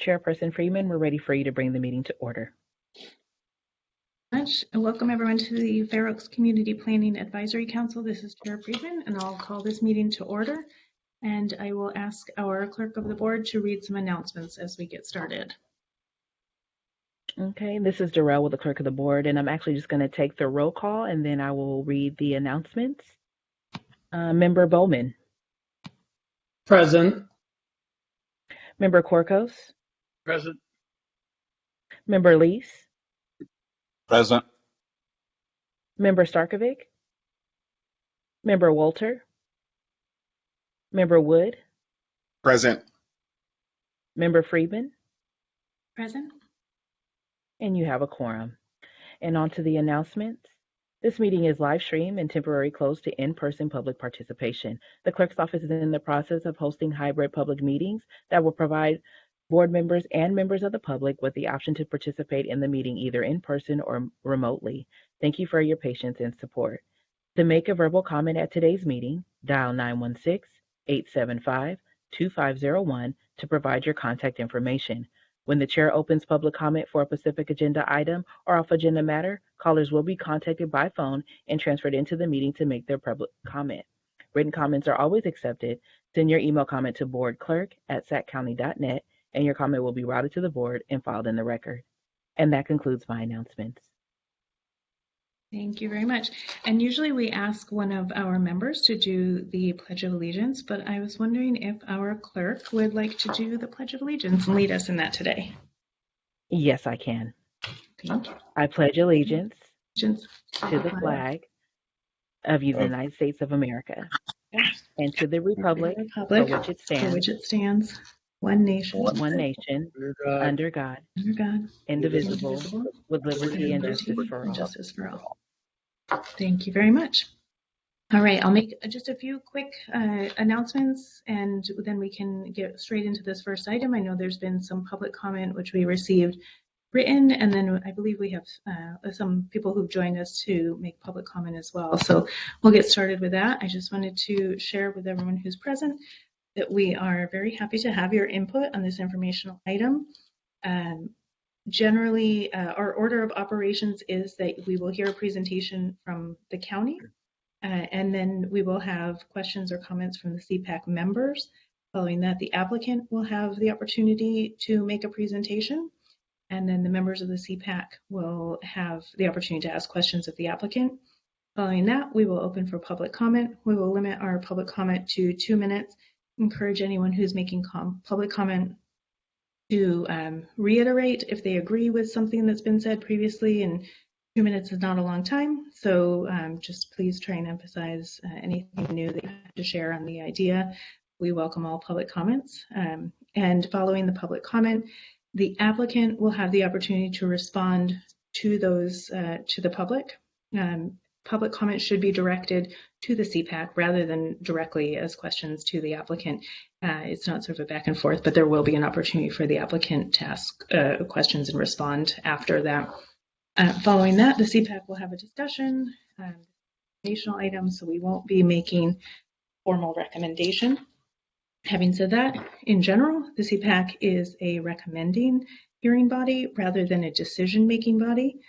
Chairperson Freeman, we're ready for you to bring the meeting to order. Much. Welcome everyone to the Fair Oaks Community Planning Advisory Council. This is Chair Freeman, and I'll call this meeting to order. And I will ask our clerk of the board to read some announcements as we get started. Okay, this is Darrell with the clerk of the board, and I'm actually just going to take the roll call, and then I will read the announcements. Member Bowman. Present. Member Korkos. Present. Member Leese. Present. Member Starkovic. Member Walter. Member Wood. Present. Member Freeman. Present. And you have a quorum. And on to the announcements. This meeting is live streamed and temporarily closed to in-person public participation. The clerk's office is in the process of hosting hybrid public meetings that will provide board members and members of the public with the option to participate in the meeting either in person or remotely. Thank you for your patience and support. To make a verbal comment at today's meeting, dial 916-875-2501 to provide your contact information. When the chair opens public comment for a specific agenda item or off-agenda matter, callers will be contacted by phone and transferred into the meeting to make their public comment. Written comments are always accepted. Send your email comment to boardclerk@saccounty.net, and your comment will be routed to the board and filed in the record. And that concludes my announcements. Thank you very much. And usually we ask one of our members to do the Pledge of Allegiance, but I was wondering if our clerk would like to do the Pledge of Allegiance and lead us in that today. Yes, I can. Thank you. I pledge allegiance To to the flag of the United States of America and to the republic for which it stands, one nation, under God, indivisible, with liberty and justice for all. Thank you very much. All right, I'll make just a few quick announcements, and then we can get straight into this first item. I know there's been some public comment which we received written, and then I believe we have some people who've joined us to make public comment as well. So we'll get started with that. I just wanted to share with everyone who's present that we are very happy to have your input on this informational item. Generally, our order of operations is that we will hear a presentation from the county, and then we will have questions or comments from the CPAC members. Following that, the applicant will have the opportunity to make a presentation, and then the members of the CPAC will have the opportunity to ask questions of the applicant. Following that, we will open for public comment. We will limit our public comment to 2 minutes. Encourage anyone who's making public comment to reiterate if they agree with something that's been said previously, and 2 minutes is not a long time, so just please try and emphasize anything new that you have to share on the idea. We welcome all public comments, and following the public comment, the applicant will have the opportunity to respond to those to the public. Public comment should be directed to the CPAC rather than directly as questions to the applicant. It's not sort of a back and forth, but there will be an opportunity for the applicant to ask questions and respond after that. Following that, the CPAC will have a discussion, informational items, so we won't be making formal recommendation. Having said that, in general, the CPAC is a recommending hearing body rather than a decision-making body.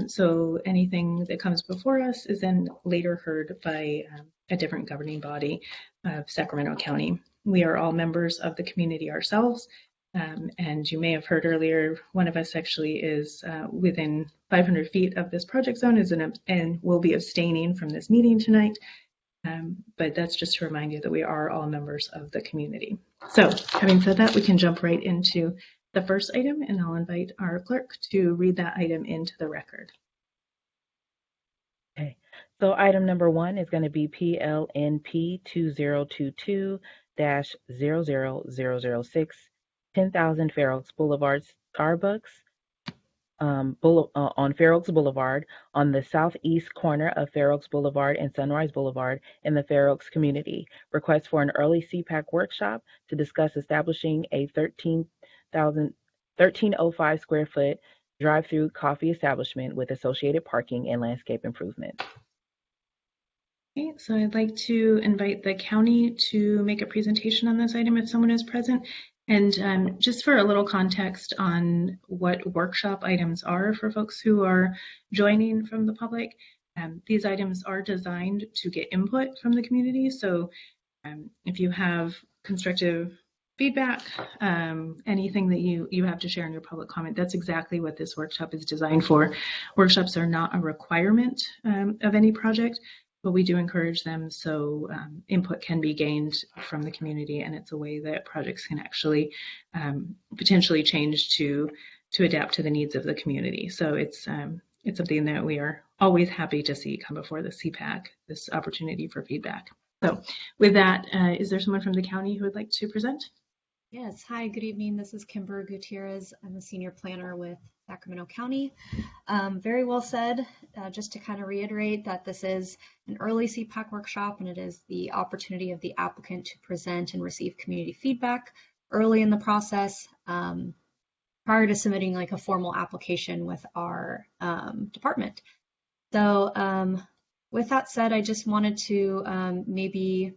So anything that comes before us is then later heard by a different governing body of Sacramento County. We are all members of the community ourselves, and you may have heard earlier, one of us actually is within 500 feet of this project zone and will be abstaining from this meeting tonight. But that's just to remind you that we are all members of the community. So having said that, we can jump right into the first item, and I'll invite our clerk to read that item into the record. Okay, so item number 1 is going to be PLNP 2022-00006, 10,000 Fair Oaks Boulevard, Starbucks, on Fair Oaks Boulevard, on the southeast corner of Fair Oaks Boulevard and Sunrise Boulevard in the Fair Oaks community. Request for an early CPAC workshop to discuss establishing a 1305 square foot drive-through coffee establishment with associated parking and landscape improvements. Okay, so I'd like to invite the county to make a presentation on this item if someone is present. And just for a little context on what workshop items are for folks who are joining from the public, these items are designed to get input from the community. So if you have constructive feedback, anything that you have to share in your public comment, that's exactly what this workshop is designed for. Workshops are not a requirement of any project, but we do encourage them so input can be gained from the community, and it's a way that projects can actually potentially change to adapt to the needs of the community. So it's something that we are always happy to see come before the CPAC, this opportunity for feedback. So with that, is there someone from the county who would like to present? Yes, hi, good evening. This is Kimber Gutierrez. I'm a senior planner with Sacramento County. Very well said. Just to kind of reiterate that this is an early CPAC workshop, and it is the opportunity of the applicant to present and receive community feedback early in the process prior to submitting like a formal application with our department. So with that said, I just wanted to maybe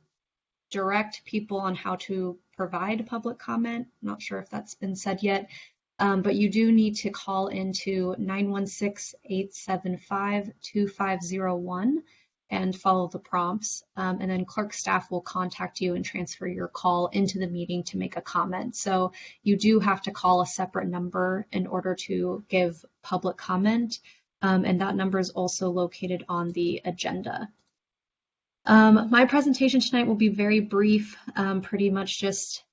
direct people on how to provide public comment. I'm not sure if that's been said yet, but you do need to call into 916-875-2501 and follow the prompts. And then clerk staff will contact you and transfer your call into the meeting to make a comment. So you do have to call a separate number in order to give public comment. And that number is also located on the agenda. My presentation tonight will be very brief, pretty much just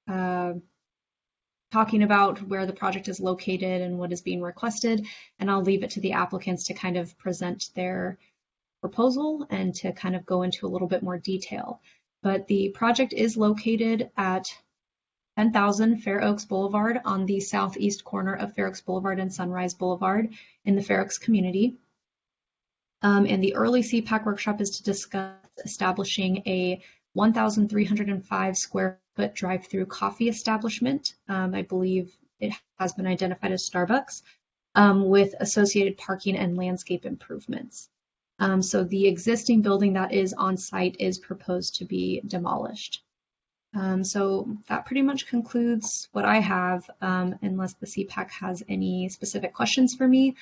talking about where the project is located and what is being requested, and I'll leave it to the applicants to kind of present their proposal and to kind of go into a little bit more detail. But the project is located at 10,000 Fair Oaks Boulevard on the southeast corner of Fair Oaks Boulevard and Sunrise Boulevard in the Fair Oaks community. And the early CPAC workshop is to discuss establishing a 1,305 square foot drive-through coffee establishment. I believe it has been identified as Starbucks, with associated parking and landscape improvements. So the existing building that is on site is proposed to be demolished. So that pretty much concludes what I have, unless the CPAC has any specific questions for me.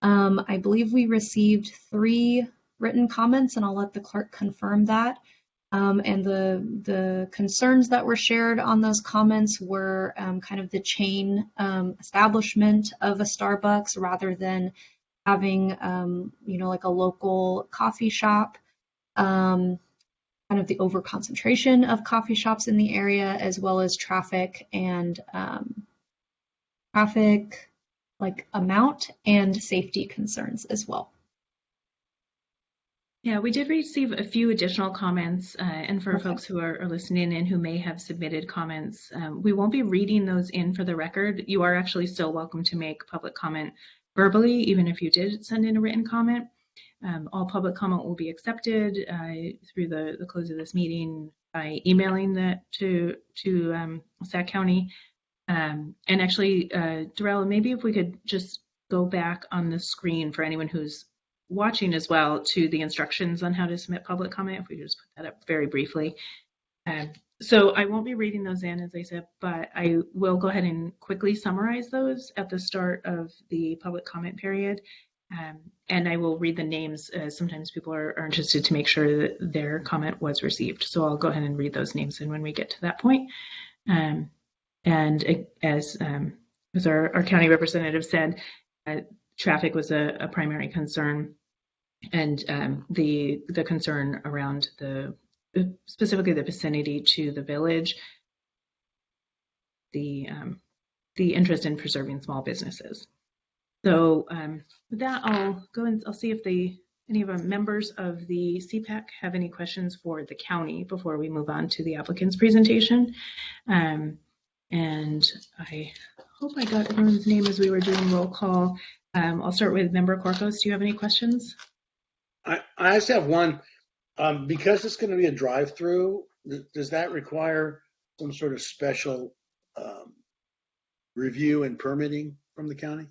I believe we received 3 written comments, and I'll let the clerk confirm that. And the concerns that were shared on those comments were kind of the chain establishment of a Starbucks rather than having, like a local coffee shop, kind of the overconcentration of coffee shops in the area, as well as traffic and like amount and safety concerns as well. Yeah, we did receive a few additional comments, and for folks who are listening in who may have submitted comments, we won't be reading those in for the record. You are actually still welcome to make public comment verbally, even if you did send in a written comment. All public comment will be accepted through the close of this meeting by emailing that to Sac County. And actually, Darrell, maybe if we could just go back on the screen for anyone who's watching as well to the instructions on how to submit public comment, if we just put that up very briefly. So I won't be reading those in, as I said, but I will go ahead and quickly summarize those at the start of the public comment period. And I will read the names. Sometimes people are interested to make sure that their comment was received. So I'll go ahead and read those names in when we get to that point. And as our county representative said, traffic was a primary concern, and the concern around specifically the vicinity to the village, the interest in preserving small businesses. So with that, I'll go and I'll see if any of the members of the CPAC have any questions for the county before we move on to the applicant's presentation. And I hope I got everyone's name as we were doing roll call. I'll start with Member Corcos. Do you have any questions? I just have one. Because it's going to be a drive-through, does that require some sort of special review and permitting from the county?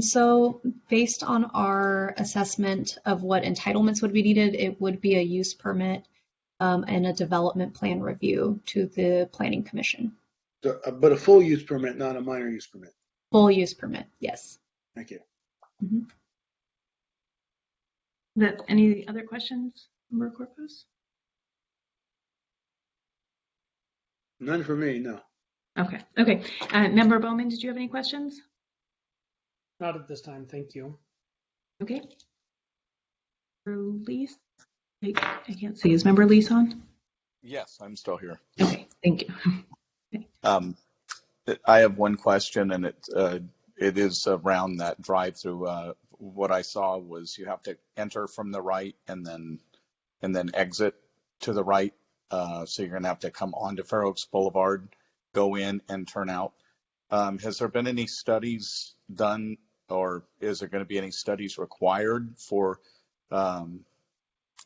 So based on our assessment of what entitlements would be needed, it would be a use permit and a development plan review to the Planning Commission. But a full use permit, not a minor use permit. Full use permit, yes. Thank you. Any other questions, Member Corpus? None for me, no. Okay. Member Bowman, did you have any questions? Not at this time, thank you. Okay. Lease? I can't see. Is Member Lease on? Yes, I'm still here. Okay, thank you. I have one question, and it is around that drive-through. What I saw was you have to enter from the right and then exit to the right. So you're going to have to come onto Fair Oaks Boulevard, go in, and turn out. Has there been any studies done, or is there going to be any studies required for, for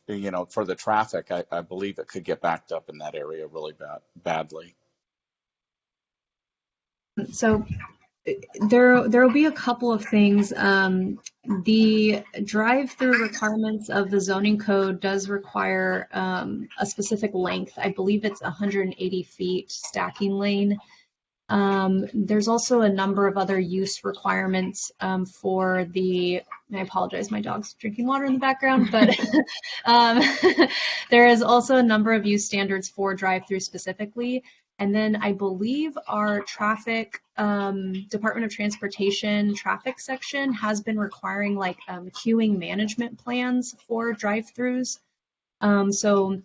the traffic? I believe it could get backed up in that area really badly. So there will be a couple of things. The drive-through requirements of the zoning code does require a specific length. I believe it's 180 feet stacking lane. There's also a number of other use requirements for the, and I apologize, my dog's drinking water in the background, but there is also a number of use standards for drive-through specifically. And then I believe our traffic, Department of Transportation traffic section has been requiring like queuing management plans for drive-throughs. So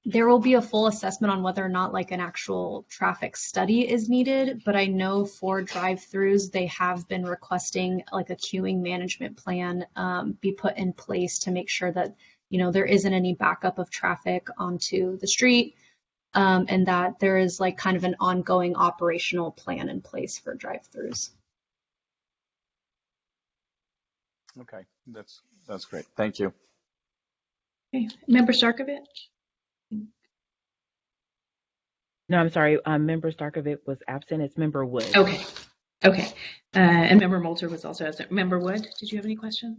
there will be a full assessment on whether or not like an actual traffic study is needed, but I know for drive-throughs, they have been requesting like a queuing management plan be put in place to make sure that, there isn't any backup of traffic onto the street. And that there is like kind of an ongoing operational plan in place for drive-throughs. Okay, that's great. Thank you. Okay, Member Starkovich? No, I'm sorry. Member Starkovich was absent. It's Member Wood. Okay. And Member Moulter was also absent. Member Wood, did you have any questions?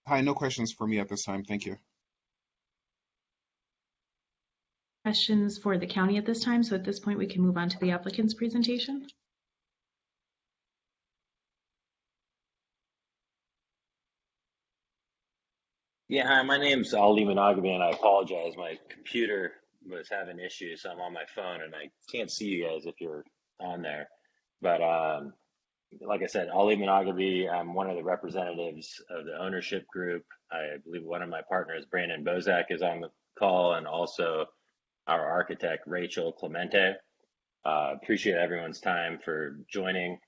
Hi, no questions for me at this time. Thank you. Questions for the county at this time? So at this point, we can move on to the applicant's presentation. Yeah, hi, my name's Ali Monogamy, and I apologize. My computer was having issues, so I'm on my phone, and I can't see you guys if you're on there. But like I said, Ali Monogamy, I'm one of the representatives of the ownership group. I believe one of my partners, Brandon Bozak, is on the call, and also our architect, Rachel Clemente. Appreciate everyone's time for joining.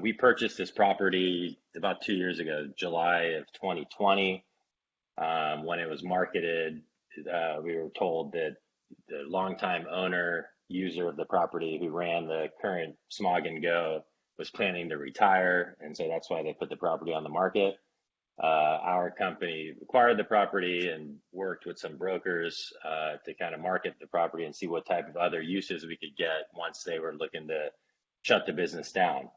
We purchased this property about 2 years ago, July of 2020. When it was marketed, we were told that the longtime owner, user of the property who ran the current Smog and Go was planning to retire, and so that's why they put the property on the market. Our company acquired the property and worked with some brokers to kind of market the property and see what type of other uses we could get once they were looking to shut the business down.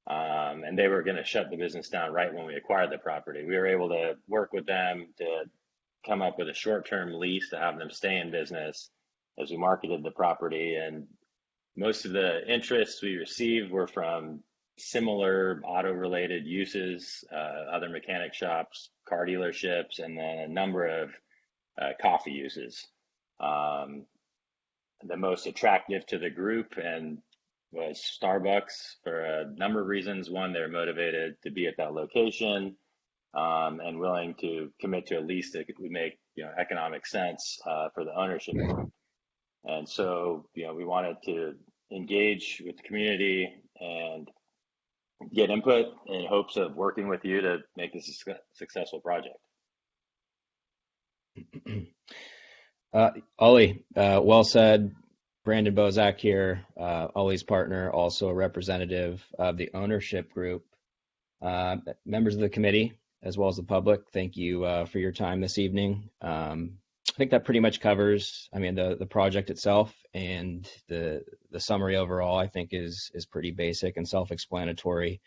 And they were going to shut the business down right when we acquired the property. We were able to work with them to come up with a short-term lease to have them stay in business as we marketed the property. And most of the interests we received were from similar auto-related uses, other mechanic shops, car dealerships, and then a number of coffee uses. The most attractive to the group and was Starbucks for a number of reasons. One, they're motivated to be at that location and willing to commit to a lease that would make economic sense for the ownership group. And so we wanted to engage with the community and get input in hopes of working with you to make this a successful project. Ollie, well said. Brandon Bozak here, Ollie's partner, also a representative of the ownership group. Members of the committee, as well as the public, thank you for your time this evening. I think that pretty much covers, the project itself, and the summary overall, I think, is pretty basic and self-explanatory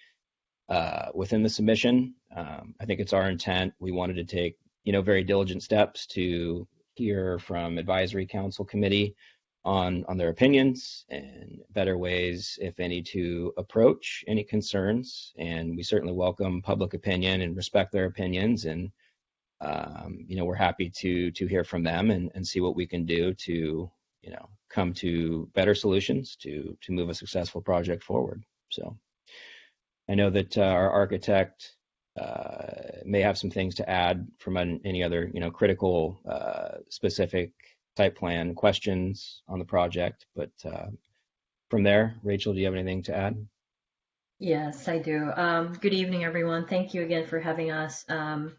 within the submission. I think it's our intent. We wanted to take, very diligent steps to hear from advisory council committee on their opinions and better ways, if any, to approach any concerns. And we certainly welcome public opinion and respect their opinions. And we're happy to hear from them and see what we can do to come to better solutions to move a successful project forward. So I know that our architect may have some things to add from any other critical specific site plan questions on the project, but from there, Rachel, do you have anything to add? Yes, I do. Good evening, everyone. Thank you again for having us and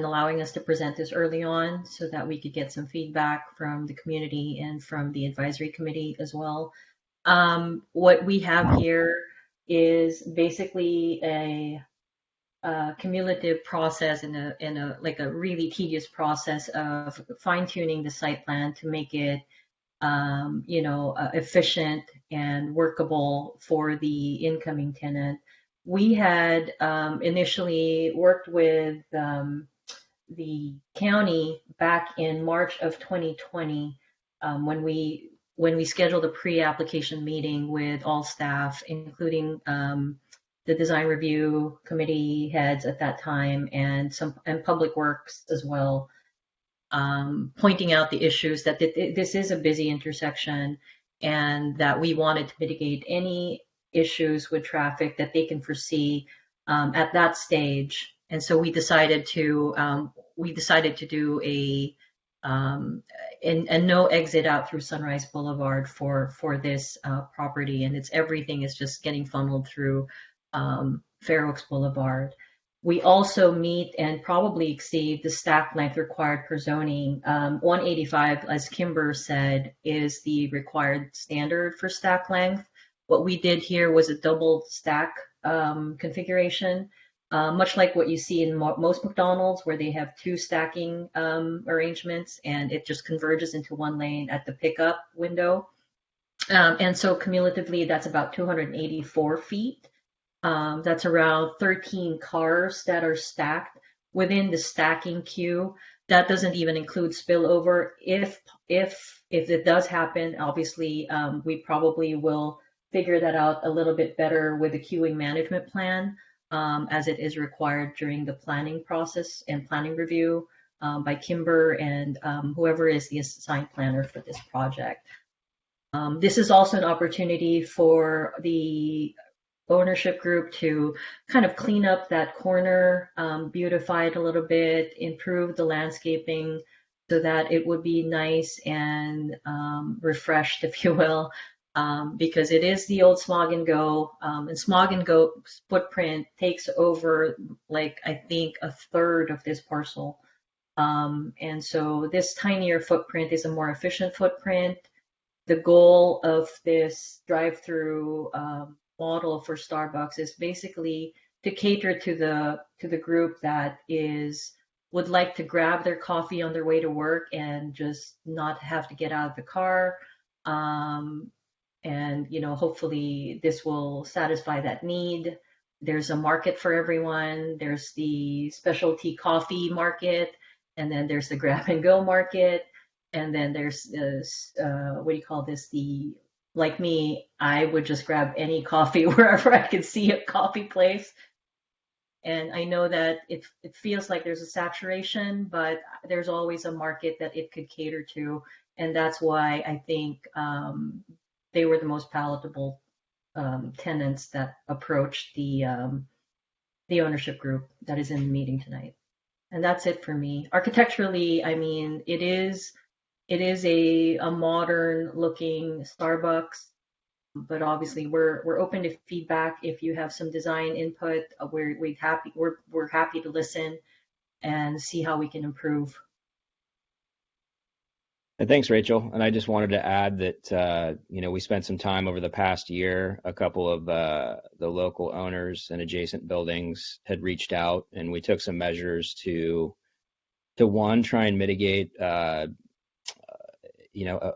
allowing us to present this early on so that we could get some feedback from the community and from the advisory committee as well. What we have here is basically a cumulative process and a really tedious process of fine-tuning the site plan to make it efficient and workable for the incoming tenant. We had initially worked with the county back in March of 2020 when we scheduled a pre-application meeting with all staff, including the design review committee heads at that time and public works as well, pointing out the issues that this is a busy intersection and that we wanted to mitigate any issues with traffic that they can foresee at that stage. And so we decided to do a no exit out through Sunrise Boulevard for this property, and everything is just getting funneled through Fair Oaks Boulevard. We also meet and probably exceed the stack length required per zoning. 185, as Kimber said, is the required standard for stack length. What we did here was a double stack configuration, much like what you see in most McDonald's, where they have two stacking arrangements, and it just converges into one lane at the pickup window. And so cumulatively, that's about 284 feet. That's around 13 cars that are stacked within the stacking queue. That doesn't even include spillover. If it does happen, obviously, we probably will figure that out a little bit better with the queuing management plan, as it is required during the planning process and planning review by Kimber and whoever is the assigned planner for this project. This is also an opportunity for the ownership group to kind of clean up that corner, beautify it a little bit, improve the landscaping so that it would be nice and refreshed, if you will, because it is the old Smog and Go, and Smog and Go's footprint takes over, I think, a third of this parcel. And so this tinier footprint is a more efficient footprint. The goal of this drive-through model for Starbucks is basically to cater to the group that would like to grab their coffee on their way to work and just not have to get out of the car. And hopefully this will satisfy that need. There's a market for everyone. There's the specialty coffee market, and then there's the grab and go market, and then there's this like me, I would just grab any coffee wherever I could see a coffee place. And I know that it feels like there's a saturation, but there's always a market that it could cater to. And that's why I think they were the most palatable tenants that approached the ownership group that is in the meeting tonight. And that's it for me. Architecturally, I mean, it is a modern looking Starbucks, but obviously we're open to feedback. If you have some design input, we're happy to listen and see how we can improve. And thanks, Rachel. And I just wanted to add that we spent some time over the past year. A couple of the local owners and adjacent buildings had reached out, and we took some measures to one, try and mitigate a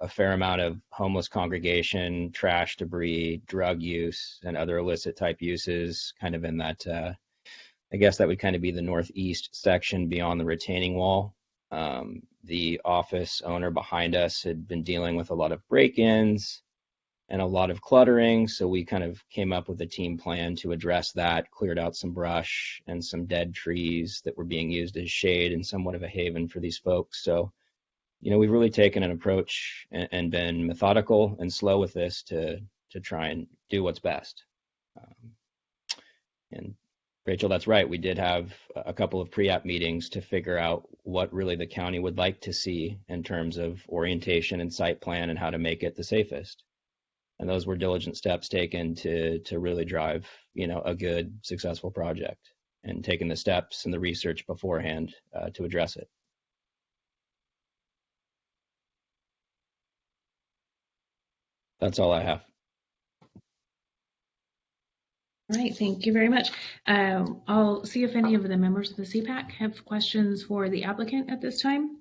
fair amount of homeless congregation, trash, debris, drug use, and other illicit type uses kind of in that, I guess that would kind of be the northeast section beyond the retaining wall. the office owner behind us had been dealing with a lot of break-ins and a lot of cluttering. So we kind of came up with a team plan to address that, cleared out some brush and some dead trees that were being used as shade and somewhat of a haven for these folks. So, we've really taken an approach and been methodical and slow with this to try and do what's best. And Rachel, that's right. We did have a couple of pre-app meetings to figure out what really the county would like to see in terms of orientation and site plan and how to make it the safest. And those were diligent steps taken to really drive, a good, successful project, and taking the steps and the research beforehand to address it. That's all I have. All right, thank you very much. I'll see if any of the members of the CPAC have questions for the applicant at this time.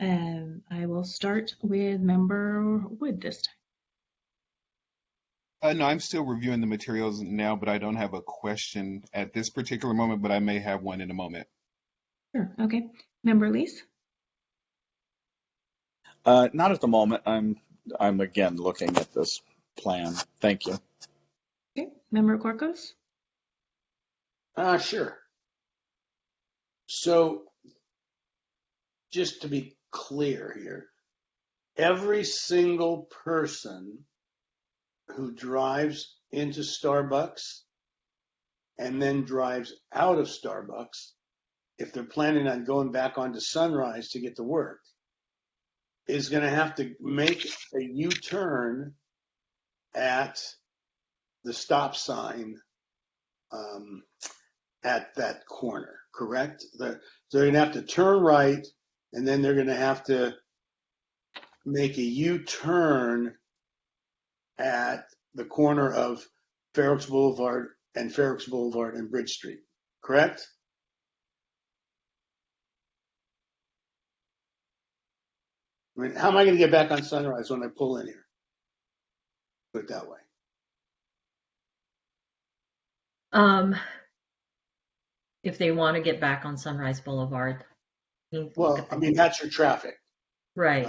I will start with Member Wood this time. No, I'm still reviewing the materials now, but I don't have a question at this particular moment, but I may have one in a moment. Sure, okay. Member Lees? Not at the moment. I'm again looking at this plan. Thank you. Okay, Member Corcos? Sure. So, just to be clear here, every single person who drives into Starbucks and then drives out of Starbucks, if they're planning on going back onto Sunrise to get to work, is going to have to make a U-turn at the stop sign at that corner, correct? So they're going to have to turn right, and then they're going to have to make a U-turn at the corner of Fair Oaks Boulevard and Bridge Street, correct? I mean, how am I going to get back on Sunrise when I pull in here? Put it that way. If they want to get back on Sunrise Boulevard. Well, I mean, that's your traffic. Right.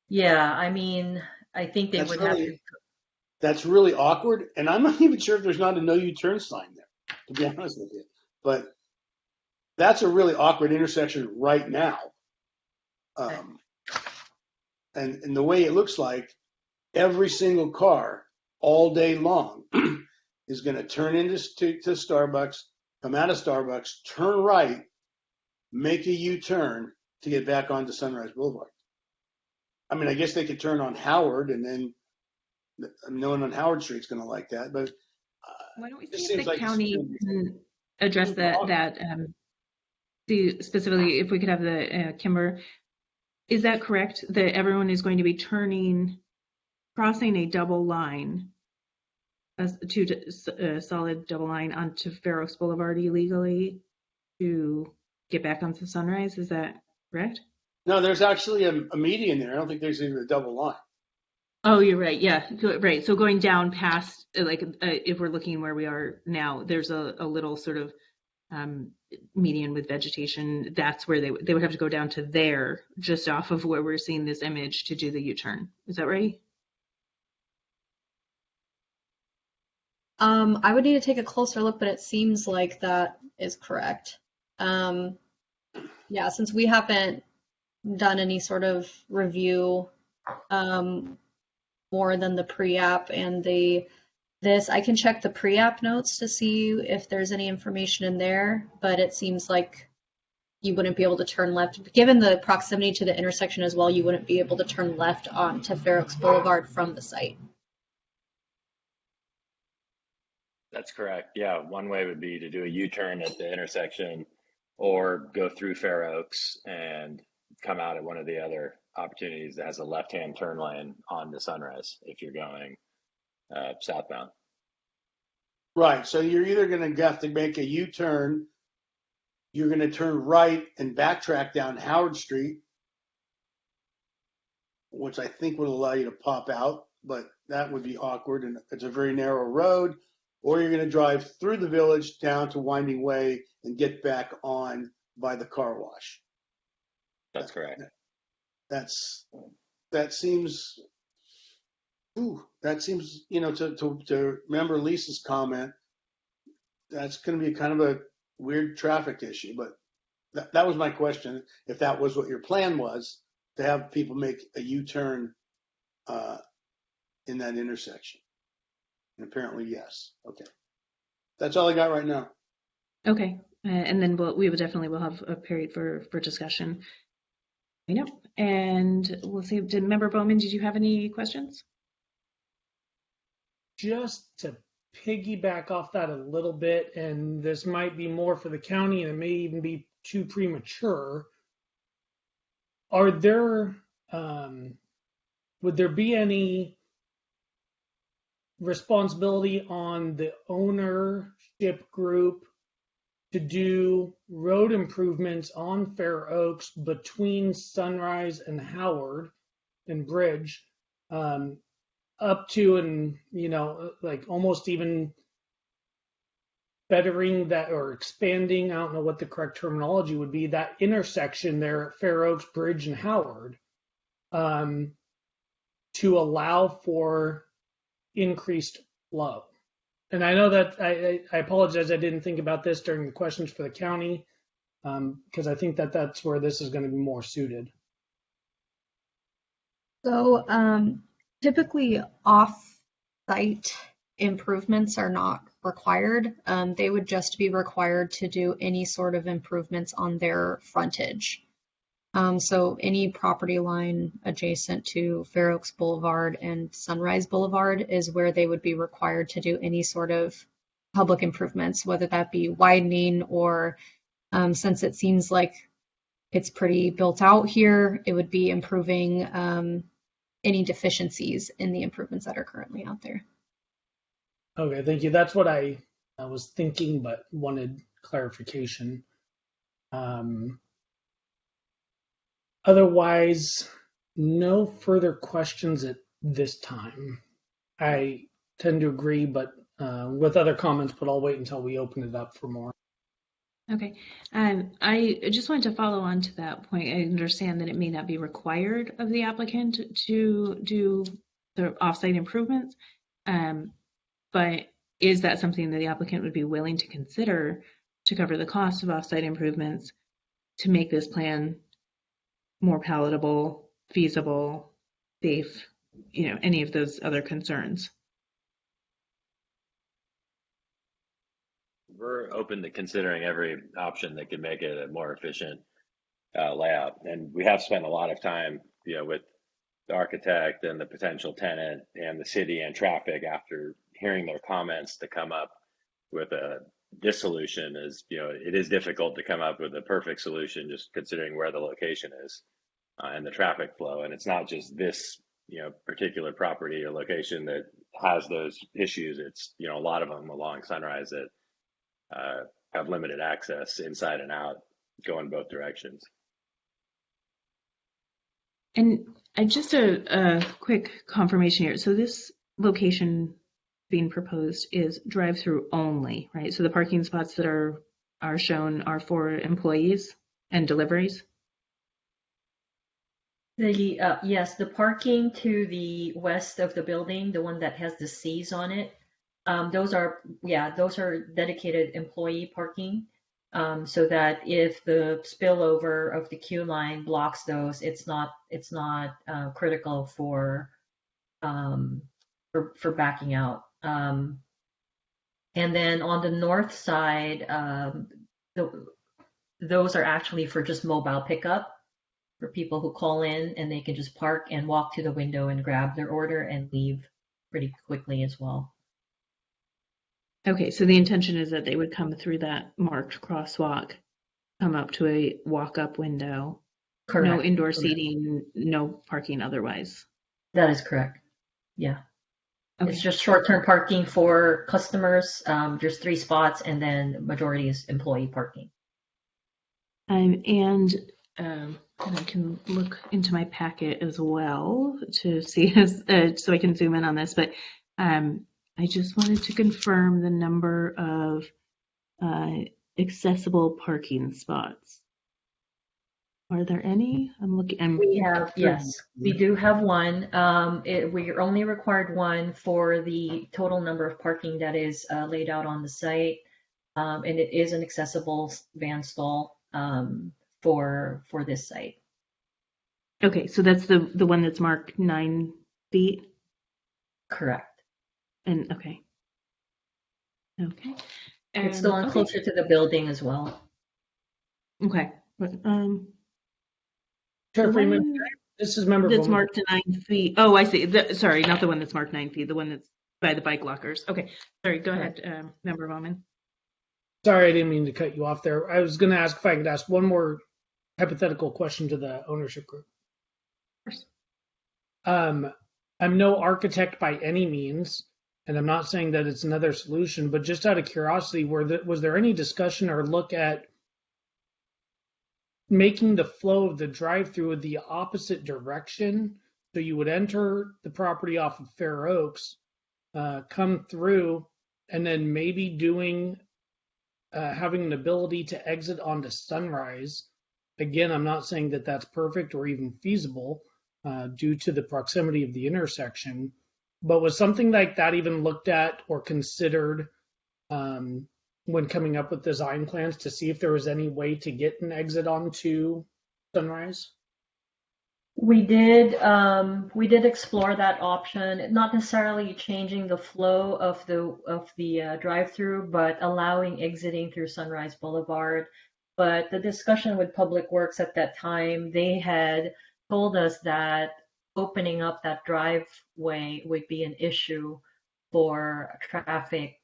Yeah, I mean, I think they would have to. That's really awkward, and I'm not even sure if there's not a no U-turn sign there, to be honest with you. But that's a really awkward intersection right now. And the way it looks like, every single car all day long is going to turn into to Starbucks, come out of Starbucks, turn right, make a U-turn to get back onto Sunrise Boulevard. I mean, I guess they could turn on Howard, and then no one on Howard Street's going to like that. But why don't we see if the county can address that specifically, if we could have the Kimber. Is that correct that everyone is going to be crossing a double line, a solid double line onto Fair Oaks Boulevard illegally to get back onto Sunrise? Is that correct? No, there's actually a median there. I don't think there's even a double line. Oh, you're right. Yeah, right. So going down past, if we're looking where we are now, there's a little sort of median with vegetation. That's where they would have to go down to there, just off of where we're seeing this image, to do the U-turn. Is that right? I would need to take a closer look, but it seems like that is correct. Yeah, since we haven't done any sort of review more than the pre-app and this, I can check the pre-app notes to see if there's any information in there, but it seems like you wouldn't be able to turn left. Given the proximity to the intersection as well, you wouldn't be able to turn left onto Fair Oaks Boulevard from the site. That's correct. Yeah, one way would be to do a U-turn at the intersection or go through Fair Oaks and come out at one of the other opportunities that has a left-hand turn lane on the Sunrise if you're going southbound. Right. So you're either going to have to make a U-turn, you're going to turn right and backtrack down Howard Street, which I think would allow you to pop out, but that would be awkward and it's a very narrow road. Or you're going to drive through the village down to Winding Way and get back on by the car wash. That's correct. That seems, to remember Lisa's comment, that's going to be kind of a weird traffic issue. But that was my question. If that was what your plan was, to have people make a U-turn in that intersection. And apparently, yes. Okay. That's all I got right now. Okay. And then we will have a period for discussion. I know. And we'll see. Did Member Bowman, did you have any questions? Just to piggyback off that a little bit, and this might be more for the county and it may even be too premature. Are there, would there be any responsibility on the ownership group to do road improvements on Fair Oaks between Sunrise and Howard and Bridge, up to, and like almost even bettering that or expanding, I don't know what the correct terminology would be, that intersection there at Fair Oaks, Bridge, and Howard, to allow for increased flow? And I know that I apologize, I didn't think about this during the questions for the county, because I think that that's where this is going to be more suited. So typically off-site improvements are not required. They would just be required to do any sort of improvements on their frontage. So any property line adjacent to Fair Oaks Boulevard and Sunrise Boulevard is where they would be required to do any sort of public improvements, whether that be widening or, since it seems like it's pretty built out here, it would be improving any deficiencies in the improvements that are currently out there. Okay, thank you. That's what I was thinking, but wanted clarification. Otherwise, no further questions at this time. I tend to agree, but with other comments, but I'll wait until we open it up for more. Okay. I just wanted to follow on to that point. I understand that it may not be required of the applicant to do the offsite improvements, but is that something that the applicant would be willing to consider to cover the cost of offsite improvements to make this plan more palatable, feasible, safe, any of those other concerns? We're open to considering every option that could make it a more efficient layout. And we have spent a lot of time, with the architect and the potential tenant and the city and traffic after hearing their comments to come up with this solution. It is difficult to come up with a perfect solution just considering where the location is and the traffic flow. And it's not just this, particular property or location that has those issues. It's, a lot of them along Sunrise that have limited access inside and out, going both directions. And just a quick confirmation here. So this location being proposed is drive-through only, right? So the parking spots that are shown are for employees and deliveries? Yes, the parking to the west of the building, the one that has the C's on it, those are dedicated employee parking, so that if the spillover of the queue line blocks those, it's not critical for backing out. And then on the north side, those are actually for just mobile pickup for people who call in, and they can just park and walk to the window and grab their order and leave pretty quickly as well. Okay, so the intention is that they would come through that marked crosswalk, come up to a walk-up window. Correct. No indoor seating, no parking otherwise. That is correct. Yeah. Okay. It's just short-term parking for customers. There's 3 spots, and then majority is employee parking. And I can look into my packet as well to see so I can zoom in on this, but I just wanted to confirm the number of accessible parking spots. Are there any? I'm looking. We have, yes, we do have one. We only required one for the total number of parking that is laid out on the site. And it is an accessible van stall for this site. Okay, so that's the one that's marked 9 feet. Correct. And okay. It's the one closer to the building as well. Okay. Chair Freeman, this is member that's Bowman. marked to 9 feet. Oh, I see. Sorry, not the one that's marked 9 feet. The one that's by the bike lockers. Okay. Sorry. Go ahead, member Bowman. Sorry, I didn't mean to cut you off there. I was going to ask if I could ask one more hypothetical question to the ownership group. Of course. I'm no architect by any means, and I'm not saying that it's another solution, but just out of curiosity, was there any discussion or look at making the flow of the drive-through the opposite direction? So you would enter the property off of Fair Oaks, come through, and then maybe having an ability to exit onto Sunrise. Again, I'm not saying that that's perfect or even feasible due to the proximity of the intersection, but was something like that even looked at or considered when coming up with design plans to see if there was any way to get an exit onto Sunrise? We did explore that option, not necessarily changing the flow of the drive-through, but allowing exiting through Sunrise Boulevard. But the discussion with Public Works at that time, they had told us that opening up that driveway would be an issue for traffic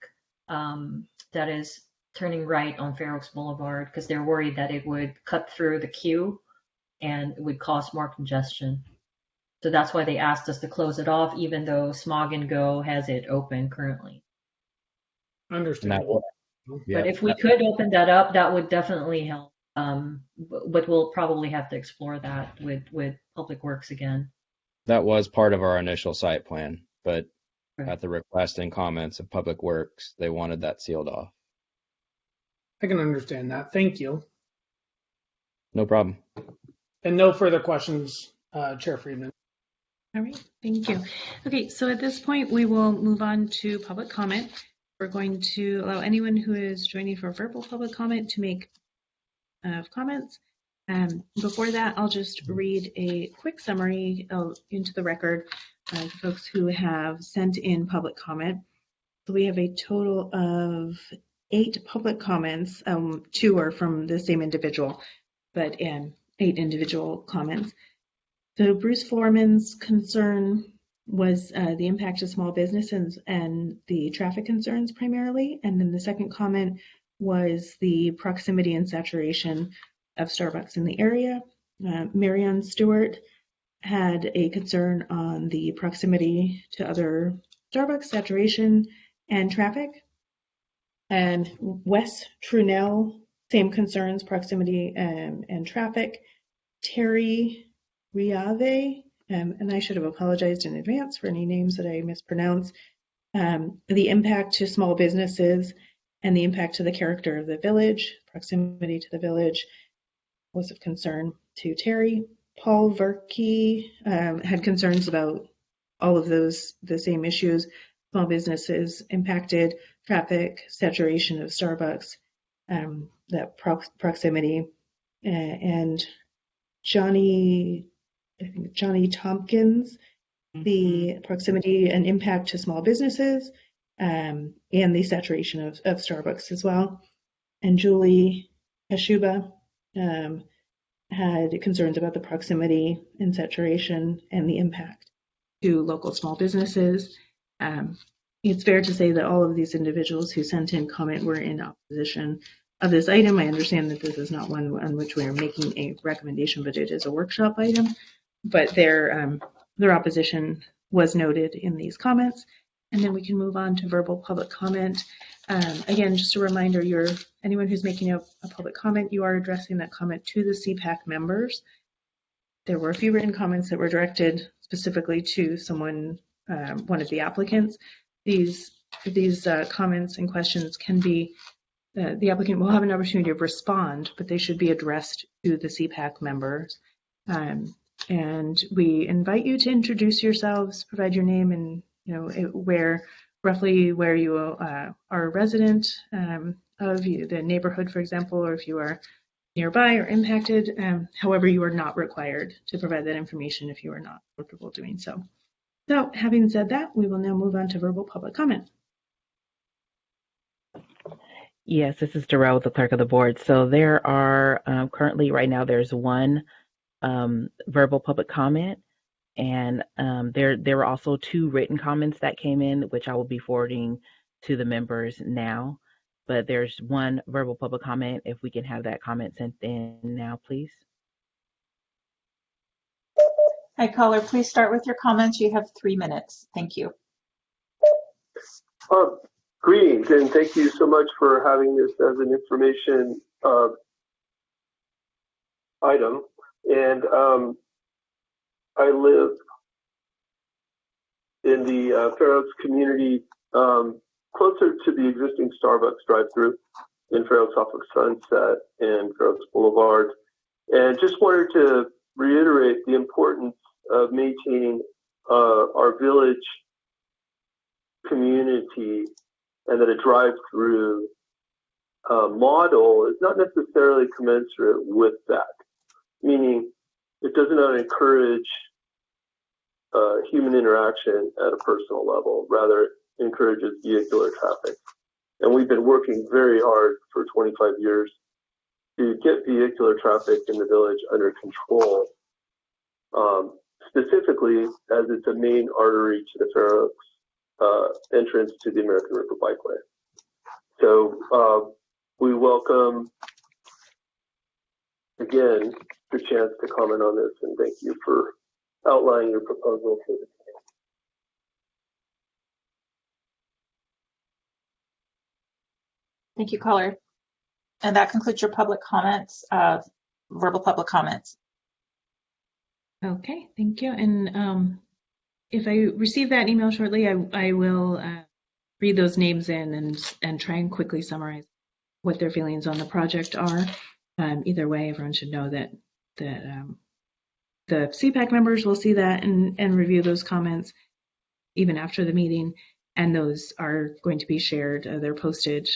that is turning right on Fair Oaks Boulevard, because they're worried that it would cut through the queue and it would cause more congestion. So that's why they asked us to close it off, even though Smog and Go has it open currently. Understandable. But if we could open that up, that would definitely help. But we'll probably have to explore that with Public Works again. That was part of our initial site plan, but at the request and comments of Public Works, they wanted that sealed off. I can understand that. Thank you. No problem. And no further questions, Chair Friedman. All right, thank you. Okay, so at this point, we will move on to public comment. We're going to allow anyone who is joining for verbal public comment to make comments. Before that, I'll just read a quick summary into the record of folks who have sent in public comment. So we have a total of 8 public comments. 2 are from the same individual, but 8 individual comments. So Bruce Foreman's concern was the impact to small businesses and the traffic concerns primarily. And then the second comment was the proximity and saturation of Starbucks in the area. Marianne Stewart had a concern on the proximity to other Starbucks, saturation, and traffic. And Wes Trunell, same concerns, proximity and traffic. Terry Riave, and I should have apologized in advance for any names that I mispronounce, the impact to small businesses and the impact to the character of the village, proximity to the village was of concern to Terry. Paul Verkey had concerns about all of those, the same issues, small businesses impacted, traffic, saturation of Starbucks, that proximity, and Johnny Tompkins, the proximity and impact to small businesses, and the saturation of Starbucks as well. And Julie Kashuba had concerns about the proximity and saturation and the impact to local small businesses. It's fair to say that all of these individuals who sent in comment were in opposition of this item. I understand that this is not one on which we are making a recommendation, but it is a workshop item. But their opposition was noted in these comments. And then we can move on to verbal public comment. Again, just a reminder, anyone who's making a public comment, you are addressing that comment to the CPAC members. There were a few written comments that were directed specifically to someone, one of the applicants. These comments and questions can be the applicant will have an opportunity to respond, but they should be addressed to the CPAC members. And we invite you to introduce yourselves, provide your name and, roughly where you are a resident of the neighborhood, for example, or if you are nearby or impacted. However, you are not required to provide that information if you are not comfortable doing so. So having said that, we will now move on to verbal public comment. Yes, this is Darrell with the clerk of the board. So there are currently right now there's one verbal public comment, and there were also 2 written comments that came in, which I will be forwarding to the members now. But there's one verbal public comment. If we can have that comment sent in now, please. Hi, caller. Please start with your comments. You have 3 minutes. Thank you. Greetings, and thank you so much for having this as an information item. And I live in the Fair Oaks community, closer to the existing Starbucks drive-through in Fair Oaks off of Sunset and Fair Oaks Boulevard. And just wanted to reiterate the importance of maintaining our village community, and that a drive-through model is not necessarily commensurate with that, meaning it does not encourage human interaction at a personal level, rather it encourages vehicular traffic. And we've been working very hard for 25 years to get vehicular traffic in the village under control, specifically as it's a main artery to the Fair Oaks entrance to the American River Bikeway. So we welcome, again, the chance to comment on this, and thank you for outlining your proposal for the committee. Thank you, caller. And that concludes your public comments, verbal public comments. Okay, thank you. And if I receive that email shortly, I will read those names in and try and quickly summarize what their feelings on the project are. Either way, everyone should know that the CPAC members will see that and review those comments even after the meeting, and those are going to be shared. They're posted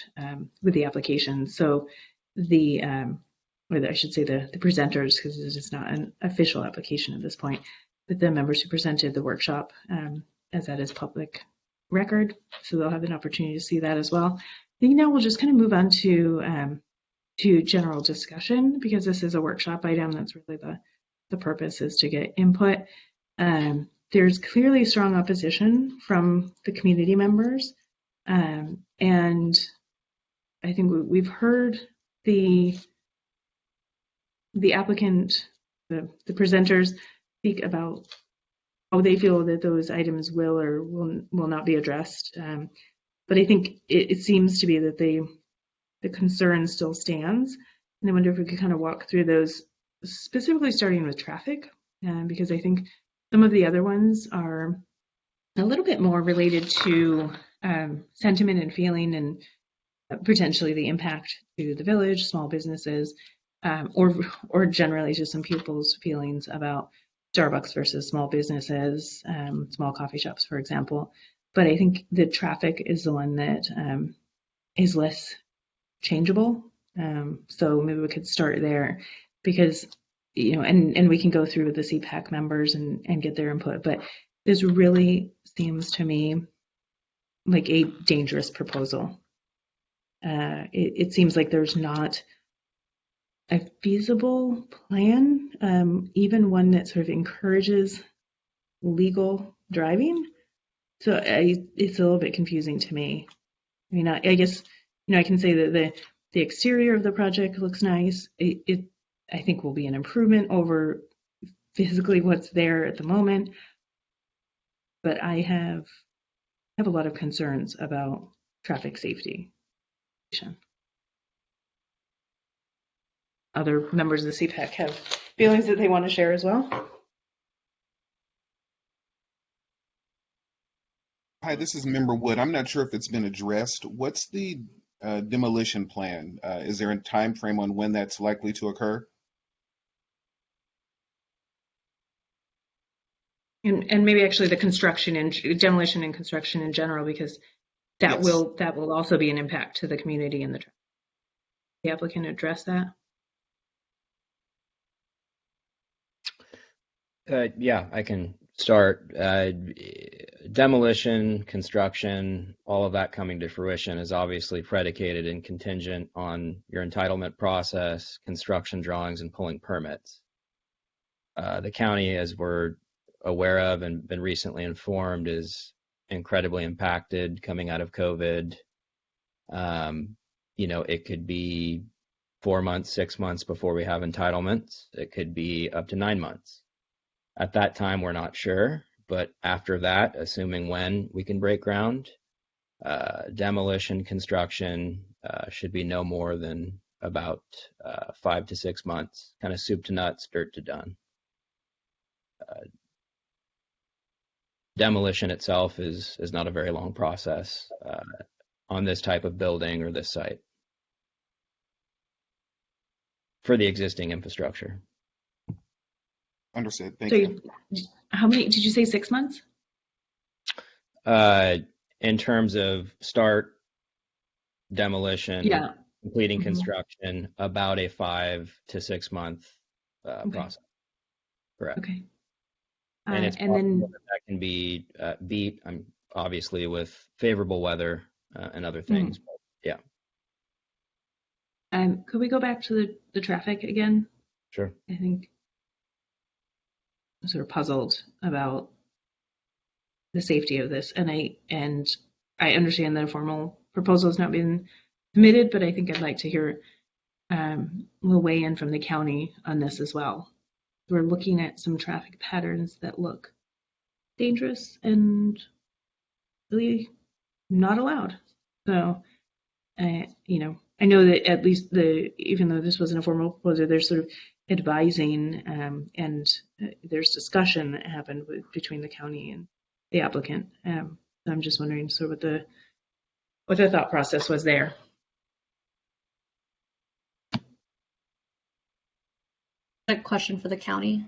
with the application. So or I should say the presenters, because this is not an official application at this point, but the members who presented the workshop, as that is public record, so they'll have an opportunity to see that as well. I think now we'll just kind of move on to general discussion, because this is a workshop item. That's really the purpose, is to get input. There's clearly strong opposition from the community members, and I think we've heard the applicant, the presenters, speak about how they feel that those items will or will not be addressed. But I think it seems to be that the concern still stands. And I wonder if we could kind of walk through those, specifically starting with traffic, because I think some of the other ones are a little bit more related to sentiment and feeling, and potentially the impact to the village, small businesses, or generally just some people's feelings about Starbucks versus small businesses, small coffee shops, for example. But I think the traffic is the one that is less changeable. So maybe we could start there, because, and we can go through with the CPAC members and get their input. But this really seems to me like a dangerous proposal. It seems like there's not a feasible plan, even one that sort of encourages legal driving. So it's a little bit confusing to me. I mean, I guess, I can say that the exterior of the project looks nice. It I think will be an improvement over physically what's there at the moment. But I have a lot of concerns about traffic safety. Other members of the CPAC have feelings that they want to share as well. Hi, this is Member Wood. I'm not sure if it's been addressed. What's the demolition plan. Is there a time frame on when that's likely to occur? And maybe actually the construction and demolition and construction in general, because that Yes. will also be an impact to the community and the applicant address that. Yeah, I can start. Demolition, construction, all of that coming to fruition is obviously predicated and contingent on your entitlement process, construction drawings, and pulling permits. The county, as we're aware of and been recently informed, is incredibly impacted coming out of COVID. It could be 4 months, 6 months before we have entitlements. It could be up to 9 months. At that time, we're not sure, but after that, assuming when we can break ground, demolition, construction should be no more than about 5 to 6 months, kind of soup to nuts, dirt to done. Demolition itself is not a very long process on this type of building or this site for the existing infrastructure. Understood. Thank So you. how many, did you say 6 months? In terms of start, demolition, Yeah. completing Mhm. construction, about a 5 to 6 month process. Correct. Okay. And it's and then possible that can be beat, obviously, with favorable weather and other things. But yeah, could we go back to the traffic again? sure. I think I'm sort of puzzled about the safety of this, and I understand that a formal proposal has not been submitted, but I think I'd like to hear we'll weigh in from the county on this as well. We're looking at some traffic patterns that look dangerous and really not allowed. So, I know that at least even though this wasn't a formal proposal, there's sort of advising and there's discussion that happened between the county and the applicant. So I'm just wondering sort of what the thought process was there. A question for the county.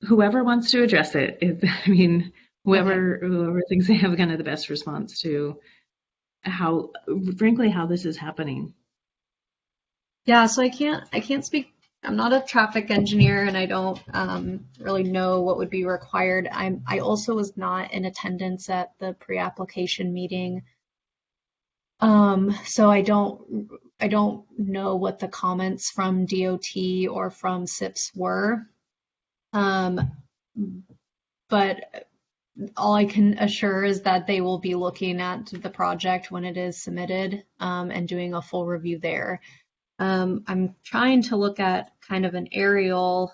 Whoever wants to address it, whoever thinks they have kind of the best response to how this is happening. Yeah, so I can't speak. I'm not a traffic engineer, and I don't really know what would be required. I also was not in attendance at the pre-application meeting, so I don't know what the comments from DOT or from SIPS were. But all I can assure is that they will be looking at the project when it is submitted and doing a full review there. I'm trying to look at kind of an aerial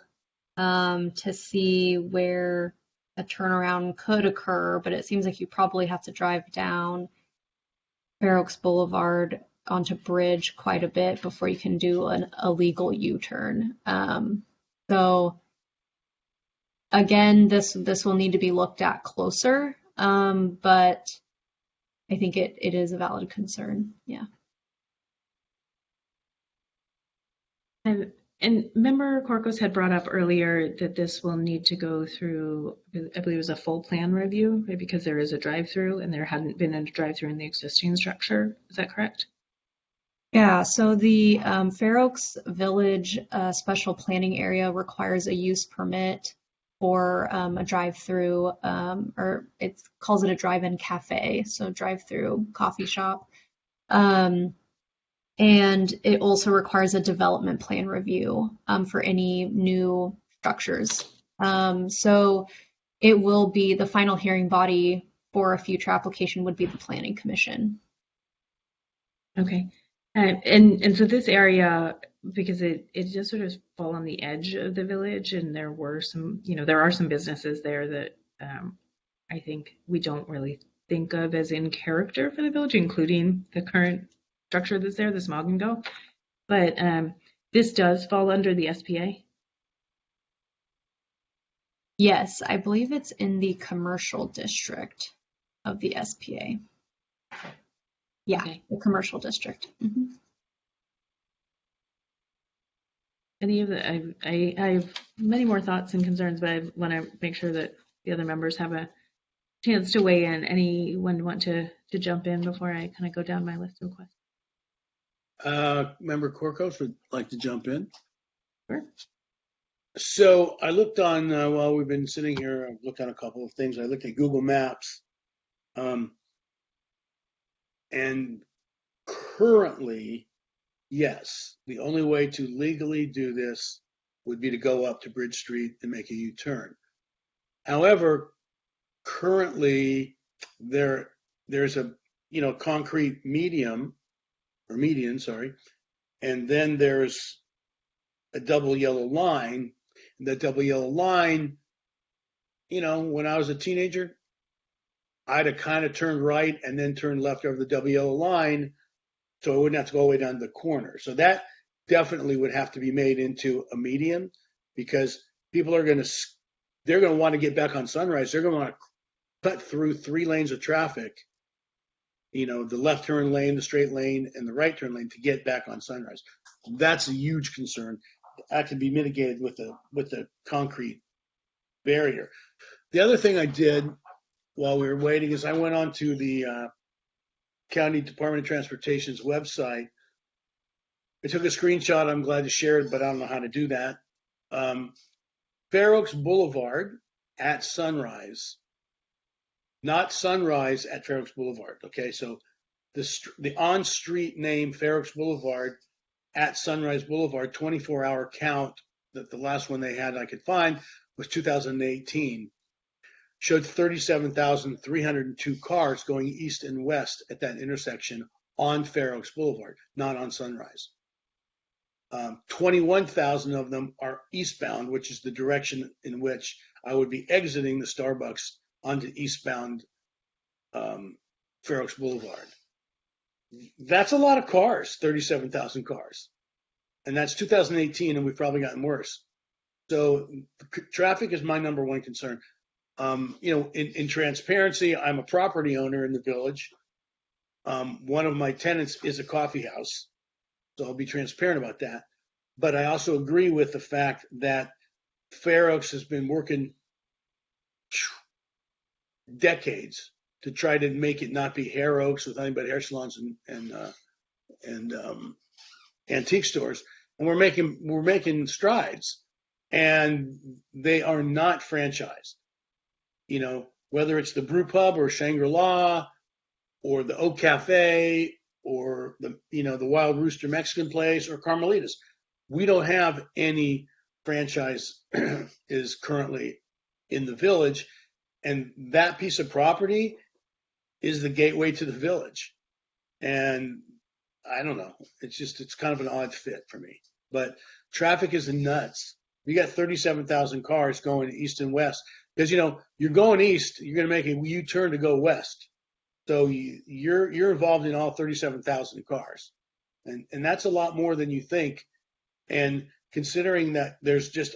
to see where a turnaround could occur, but it seems like you probably have to drive down Fair Oaks Boulevard onto Bridge quite a bit before you can do a legal U-turn. So again, this will need to be looked at closer, but I think it is a valid concern. Yeah. And Member Corcos had brought up earlier that this will need to go through, I believe it was a full plan review, right? Because there is a drive-through and there hadn't been a drive-through in the existing structure. Is that correct? Yeah, so the Fair Oaks Village special planning area requires a use permit for a drive-through, or it calls it a drive-in cafe, so drive-through coffee shop. And it also requires a development plan review for any new structures. So it will be the final hearing body for a future application would be the Planning Commission. Okay. And so this area, because it does sort of fall on the edge of the village, and there are some businesses there that I think we don't really think of as in character for the village, including the current structure that's there, the Smog and Go. But this does fall under the SPA. Yes, I believe it's in the commercial district of the SPA. Yeah, Okay. the commercial district. Any of the, I have many more thoughts and concerns, but I want to make sure that the other members have a chance to weigh in. Anyone want to jump in before I kind of go down my list of questions? Member Corcos would like to jump in. Sure. So I looked on, while we've been sitting here, I've looked on a couple of things. I looked at Google Maps. And currently, yes, the only way to legally do this would be to go up to Bridge Street and make a U-turn. However, currently there's a concrete median, and then there's a double yellow line. And that double yellow line, when I was a teenager, I'd have kind of turned right and then turned left over the double yellow line, so I wouldn't have to go all the way down to the corner. So that definitely would have to be made into a median, because people are they're going to want to get back on Sunrise. They're going to want to cut through 3 lanes of traffic, the left turn lane, the straight lane, and the right turn lane to get back on Sunrise. That's a huge concern. That can be mitigated with the concrete barrier. The other thing I did while we were waiting is I went on to the County Department of Transportation's website. I took a screenshot. I'm glad to share it, but I don't know how to do that. Fair Oaks Boulevard at Sunrise, not Sunrise at Fair Oaks Boulevard. Okay, so the on-street name Fair Oaks Boulevard at Sunrise Boulevard, 24-hour count, that the last one they had I could find was 2018. Showed 37,302 cars going east and west at that intersection on Fair Oaks Boulevard, not on Sunrise. 21,000 of them are eastbound, which is the direction in which I would be exiting the Starbucks onto eastbound Fair Oaks Boulevard. That's a lot of cars, 37,000 cars. And that's 2018, and we've probably gotten worse. So traffic is my number one concern. In transparency, I'm a property owner in the village. One of my tenants is a coffee house, so I'll be transparent about that. But I also agree with the fact that Fair Oaks has been working decades to try to make it not be Hair Oaks with nothing but hair salons and antique stores, and we're making strides, and they are not franchised. Whether it's the Brew Pub or Shangri-La or the Oak Cafe or the Wild Rooster Mexican place or Carmelitas, we don't have any franchise is currently in the village, and that piece of property is the gateway to the village. And I don't know, it's kind of an odd fit for me, but traffic is nuts. We got 37,000 cars going east and west. Because you're going east, you're going to make a U-turn to go west, so you're involved in all 37,000 cars, and that's a lot more than you think. And considering that there's just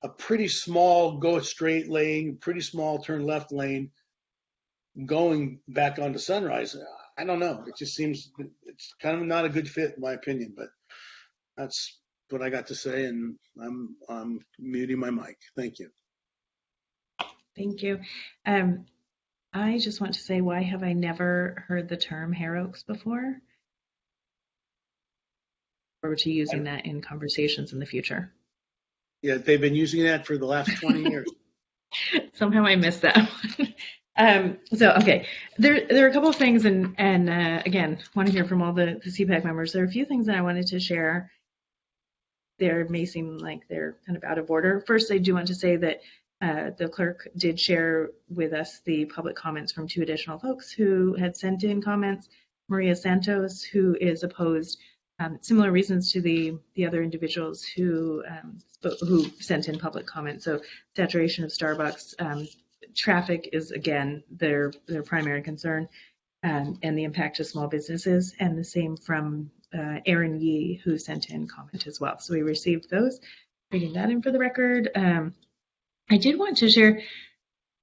a pretty small go straight lane, pretty small turn left lane going back onto Sunrise, I don't know. It just seems it's kind of not a good fit in my opinion. But that's what I got to say, and I'm muting my mic. Thank you. Thank you. I just want to say, why have I never heard the term Hair Oaks before? Or to using that in conversations in the future. Yeah, they've been using that for the last 20 years. Somehow I missed that one. Okay, there are a couple of things, and again, want to hear from all the CPAC members. There are a few things that I wanted to share. They may seem like they're kind of out of order. First, I do want to say that the clerk did share with us the public comments from 2 additional folks who had sent in comments. Maria Santos, who is opposed, similar reasons to the other individuals who sent in public comments. So saturation of Starbucks, traffic is again their primary concern, and the impact to small businesses, and the same from Aaron Yee, who sent in comment as well. So we received those. Reading that in for the record. I did want to share,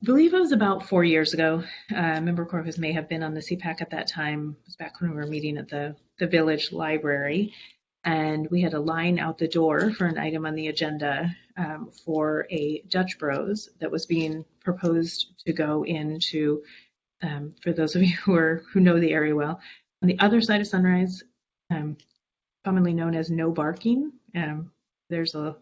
believe it was about 4 years ago. Member Corvus may have been on the CPAC at that time. It was back when we were meeting at the village library. And we had a line out the door for an item on the agenda for a Dutch Bros that was being proposed to go into, for those of you who know the area well, on the other side of Sunrise, commonly known as no barking. There's a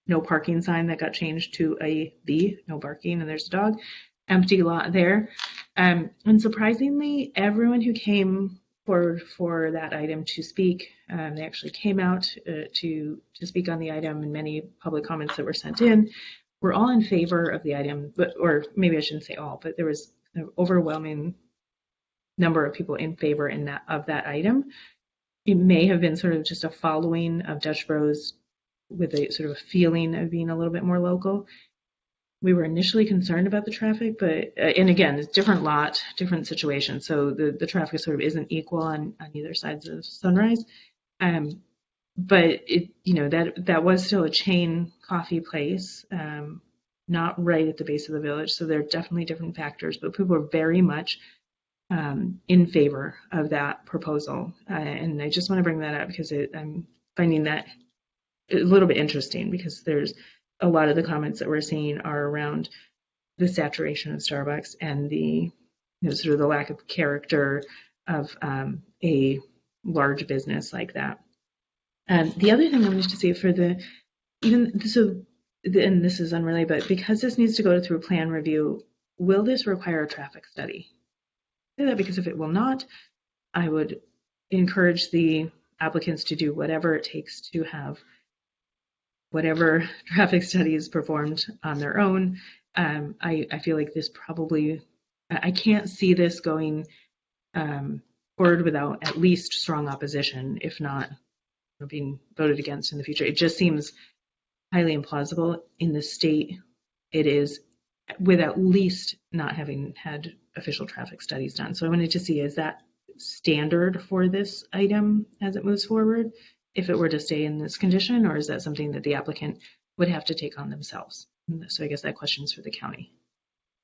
no parking sign that got changed to the no barking, and there's a dog. Empty lot there. And surprisingly, everyone who came forward for that item to speak, they actually came out to speak on the item, and many public comments that were sent in were all in favor of the item, or maybe I shouldn't say all, but there was an overwhelming number of people in favor of that item. It may have been sort of just a following of Dutch Bros with a sort of a feeling of being a little bit more local. We were initially concerned about the traffic, but, and again, it's different lot, different situation. So the traffic sort of isn't equal on either sides of Sunrise. But that was still a chain coffee place, not right at the base of the village. So there are definitely different factors, but people are very much in favor of that proposal. And I just want to bring that up because I'm finding that a little bit interesting, because there's a lot of the comments that we're seeing are around the saturation of Starbucks and the sort of the lack of character of a large business like that. The other thing I wanted to say and this is unrelated, but because this needs to go through plan review, will this require a traffic study? I say that because if it will not, I would encourage the applicants to do whatever it takes to have whatever traffic studies performed on their own. I feel like this probably, I can't see this going forward without at least strong opposition, if not being voted against in the future. It just seems highly implausible in the state it is, with at least not having had official traffic studies done. So I wanted to see, is that standard for this item as it moves forward, if it were to stay in this condition, or is that something that the applicant would have to take on themselves? So I guess that question is for the county.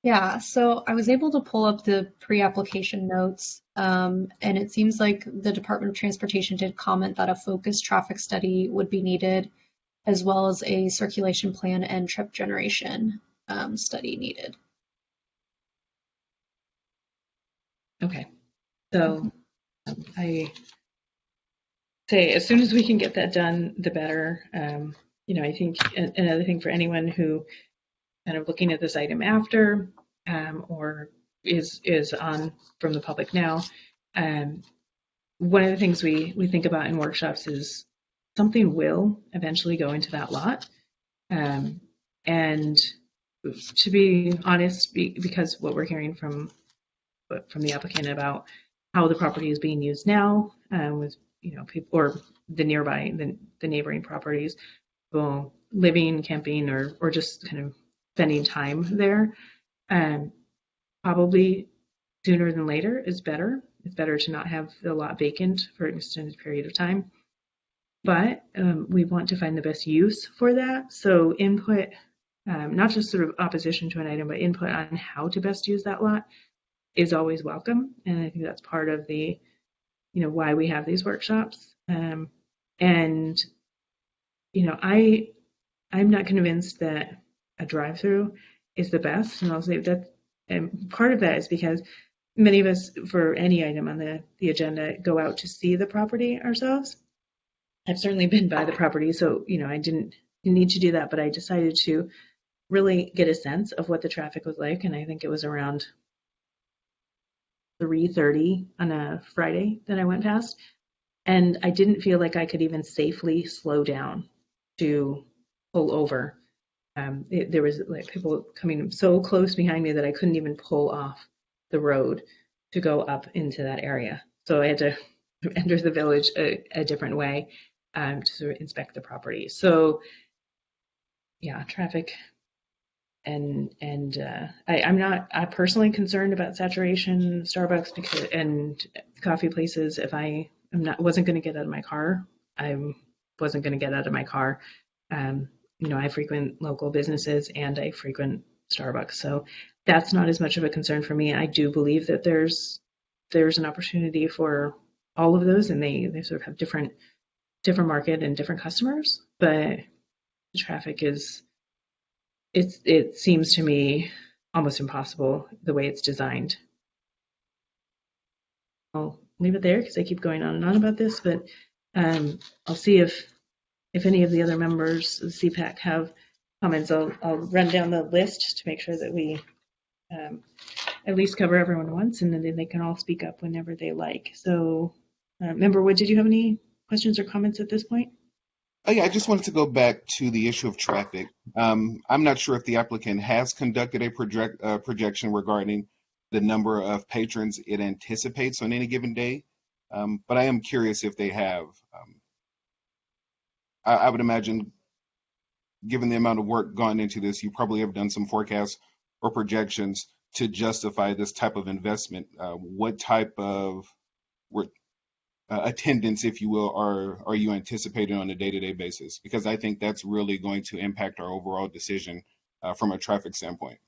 Yeah, so I was able to pull up the pre-application notes, and it seems like the Department of Transportation did comment that a focused traffic study would be needed, as well as a circulation plan and trip generation study needed. Okay, so I say as soon as we can get that done, the better. I think another thing for anyone who kind of looking at this item after or is on from the public now, one of the things we think about in workshops is something will eventually go into that lot. And to be honest, because what we're hearing from the applicant about how the property is being used now, with people or the neighboring properties, people living, camping, or just kind of spending time there, probably sooner than later is better. It's better to not have the lot vacant for an extended period of time. But we want to find the best use for that. So input, not just sort of opposition to an item, but input on how to best use that lot is always welcome. And I think that's part of the, why we have these workshops. I'm not convinced that a drive-through is the best. And I'll say that, and part of that is because many of us, for any item on the agenda, go out to see the property ourselves. I've certainly been by the property, so I didn't need to do that, but I decided to really get a sense of what the traffic was like, and I think it was around 3:30 on a Friday that I went past, and I didn't feel like I could even safely slow down to pull over. There was like people coming so close behind me that I couldn't even pull off the road to go up into that area. So I had to enter the village a different way to sort of inspect the property. So yeah, traffic and I'm not personally concerned about saturation Starbucks and coffee places. If I wasn't going to get out of my car, I wasn't going to get out of my car. I frequent local businesses and I frequent Starbucks. So that's not as much of a concern for me. I do believe that there's an opportunity for all of those, and they sort of have different market and different customers, but the traffic is, it seems to me almost impossible the way it's designed. I'll leave it there because I keep going on and on about this, but I'll see if any of the other members of the CPAC have comments. I'll run down the list to make sure that we at least cover everyone once, and then they can all speak up whenever they like. So, Member Wood, did you have any questions or comments at this point? Oh, yeah, I just wanted to go back to the issue of traffic. I'm not sure if the applicant has conducted a projection regarding the number of patrons it anticipates on any given day, but I am curious if they have. I would imagine, given the amount of work gone into this, you probably have done some forecasts or projections to justify this type of investment. What type of attendance, if you will, are you anticipating on a day-to-day basis? Because I think that's really going to impact our overall decision from a traffic standpoint.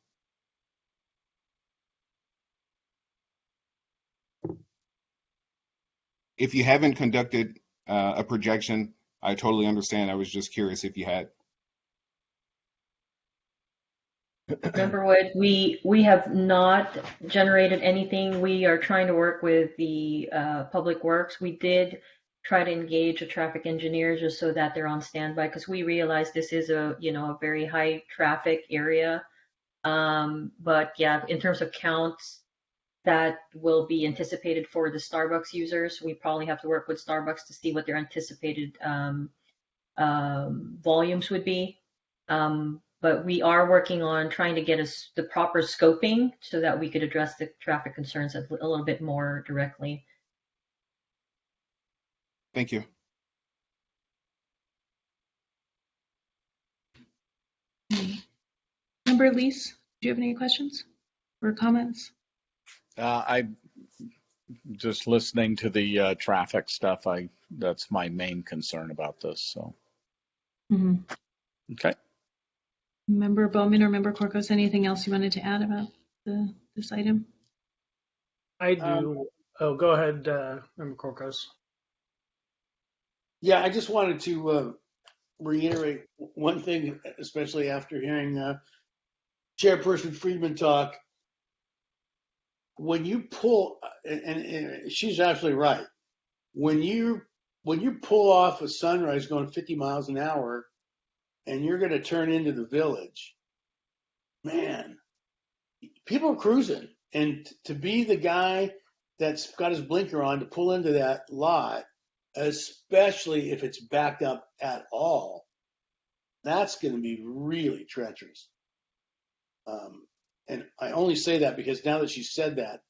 If you haven't conducted a projection, I totally understand. I was just curious if you had. Member Wood, we have not generated anything. We are trying to work with the Public Works. We did try to engage a traffic engineer just so that they're on standby, because we realize this is a very high traffic area. But yeah, in terms of counts that will be anticipated for the Starbucks users, we probably have to work with Starbucks to see what their anticipated volumes would be. But we are working on trying to get us the proper scoping so that we could address the traffic concerns a little bit more directly. Thank you. Member Lease, do you have any questions or comments? I just listening to the traffic stuff. That's my main concern about this. So, Okay. Member Bowman or Member Corcos, anything else you wanted to add about this item? I do. Go ahead, Member Corcos. Yeah, I just wanted to reiterate one thing, especially after hearing Chairperson Friedman talk. When you pull, and she's absolutely right. When you pull off a Sunrise going 50 miles an hour, and you're going to turn into the Village, man, people are cruising, and to be the guy that's got his blinker on to pull into that lot, especially if it's backed up at all, that's going to be really treacherous. And I only say that because now that she said that,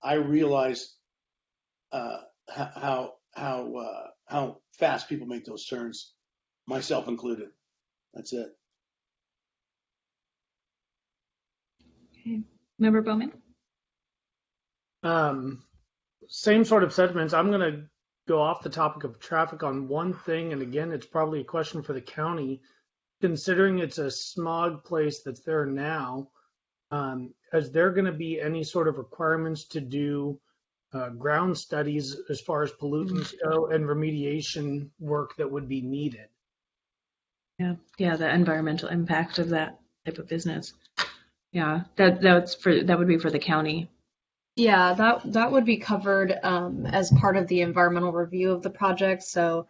I realize how fast people make those turns, myself included. That's it. Okay. Member Bowman? Same sort of sentiments. I'm going to go off the topic of traffic on one thing, and again, it's probably a question for the county. Considering it's a smog place that's there now, is there going to be any sort of requirements to do ground studies as far as pollutants go and remediation work that would be needed? Yeah, the environmental impact of that type of business. Yeah, that would be for the county. Yeah, that would be covered as part of the environmental review of the project. So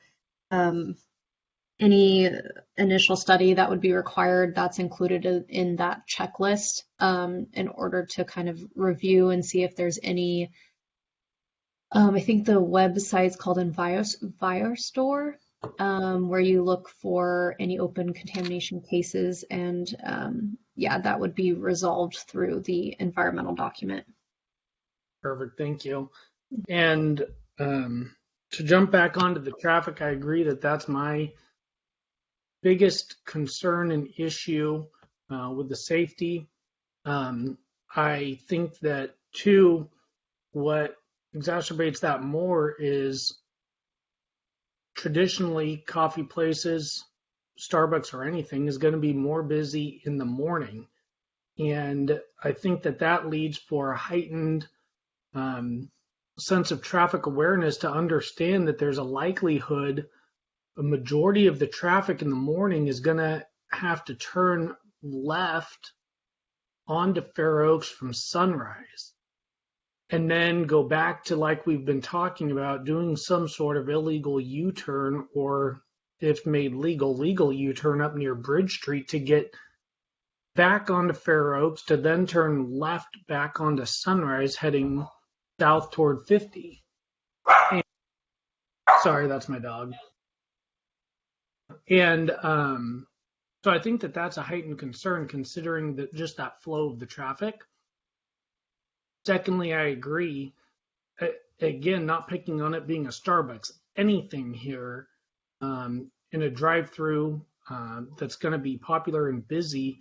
any initial study that would be required, that's included in that checklist in order to kind of review and see if there's any, I think the website's called EnviroStore, where you look for any open contamination cases, and yeah, that would be resolved through the environmental document. Perfect, thank you. And to jump back onto the traffic, I agree that that's my biggest concern and issue with the safety. I think that too, what exacerbates that more is traditionally coffee places Starbucks or anything is going to be more busy in the morning. And I think that leads for a heightened sense of traffic awareness to understand that there's a likelihood a majority of the traffic in the morning is going to have to turn left onto Fair Oaks from Sunrise and then go back to, like we've been talking about, doing some sort of illegal U-turn, or if made legal U-turn up near Bridge Street to get back onto Fair Oaks to then turn left back onto Sunrise heading south toward 50. And, sorry, that's my dog. And so I think that's a heightened concern considering that just that flow of the traffic. Secondly, I agree, again, not picking on it being a Starbucks, anything here in a drive-through that's going to be popular and busy,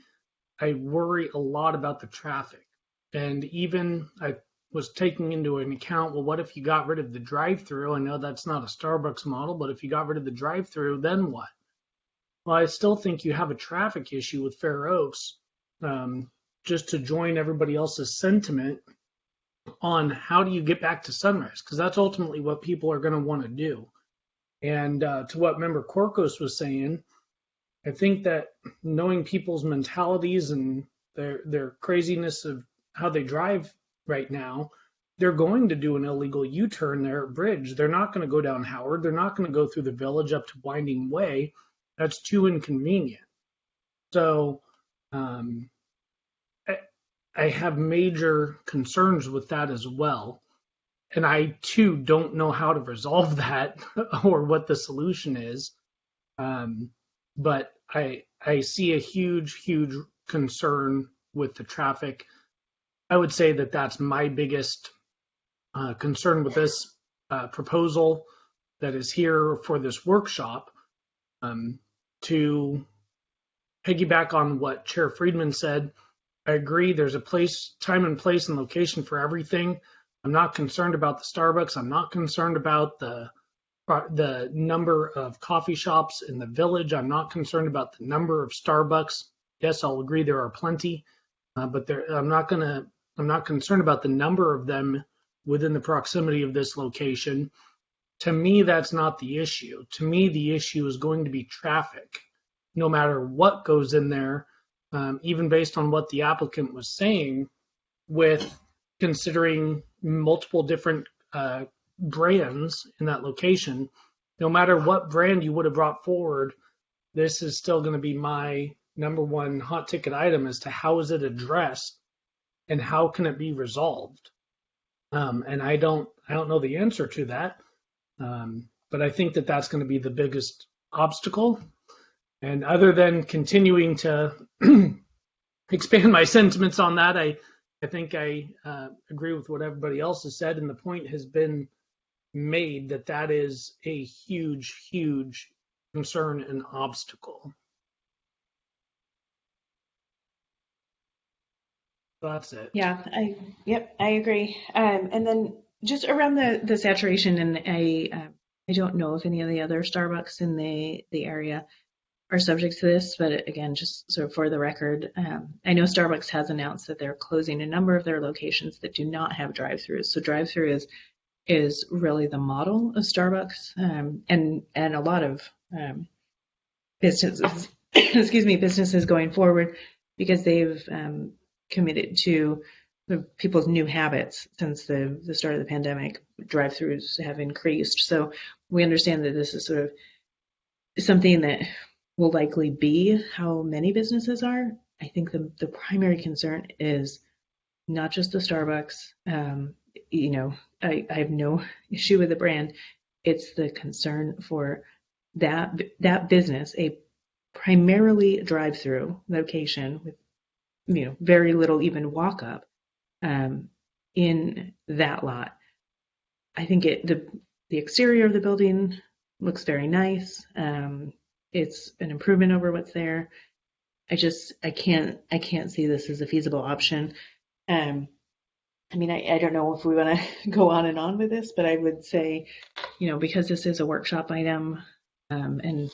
I worry a lot about the traffic. And even I was taking into an account, well, what if you got rid of the drive-through? I know that's not a Starbucks model, but if you got rid of the drive-through, then what? Well, I still think you have a traffic issue with Fair Oaks, just to join everybody else's sentiment on how do you get back to Sunrise, because that's ultimately what people are going to want to do. And to what Member Korkos was saying, I think that knowing people's mentalities and their craziness of how they drive right now, they're going to do an illegal U-turn there at Bridge. They're not going to go down Howard. They're not going to go through the Village up to Winding Way. That's too inconvenient. So I have major concerns with that as well. And I, too, don't know how to resolve that or what the solution is. But I see a huge concern with the traffic. I would say that's my biggest concern with this proposal that is here for this workshop. To piggyback on what Chair Friedman said, I agree there's a place, time and place and location for everything. I'm not concerned about the Starbucks. I'm not concerned about the number of coffee shops in the Village. I'm not concerned about the number of Starbucks. Yes, I'll agree there are plenty, but I'm not concerned about the number of them within the proximity of this location. To me, that's not the issue. To me, the issue is going to be traffic, no matter what goes in there, even based on what the applicant was saying, with considering multiple different brands in that location. No matter what brand you would have brought forward, this is still going to be my number one hot ticket item as to how is it addressed and how can it be resolved. And I don't know the answer to that. But I think that's going to be the biggest obstacle. And other than continuing to expand my sentiments on that, I think I agree with what everybody else has said. And the point has been made that is a huge concern and obstacle. So that's it. Yeah, I agree. And then just around the saturation, and I don't know if any of the other Starbucks in the area are subject to this, but again, just sort of for the record, I know Starbucks has announced that they're closing a number of their locations that do not have drive-throughs. So drive-through is really the model of Starbucks, and a lot of businesses, businesses going forward, because they've committed to people's new habits since the start of the pandemic. Drive-throughs have increased. So we understand that this is sort of something that will likely be how many businesses are. I think the primary concern is not just the Starbucks. I have no issue with the brand. It's the concern for that business, a primarily drive-through location with very little even walk-up in that lot. I think the exterior of the building looks very nice. It's an improvement over what's there. I can't see this as a feasible option. I don't know if we want to go on and on with this, but I would say, because this is a workshop item, and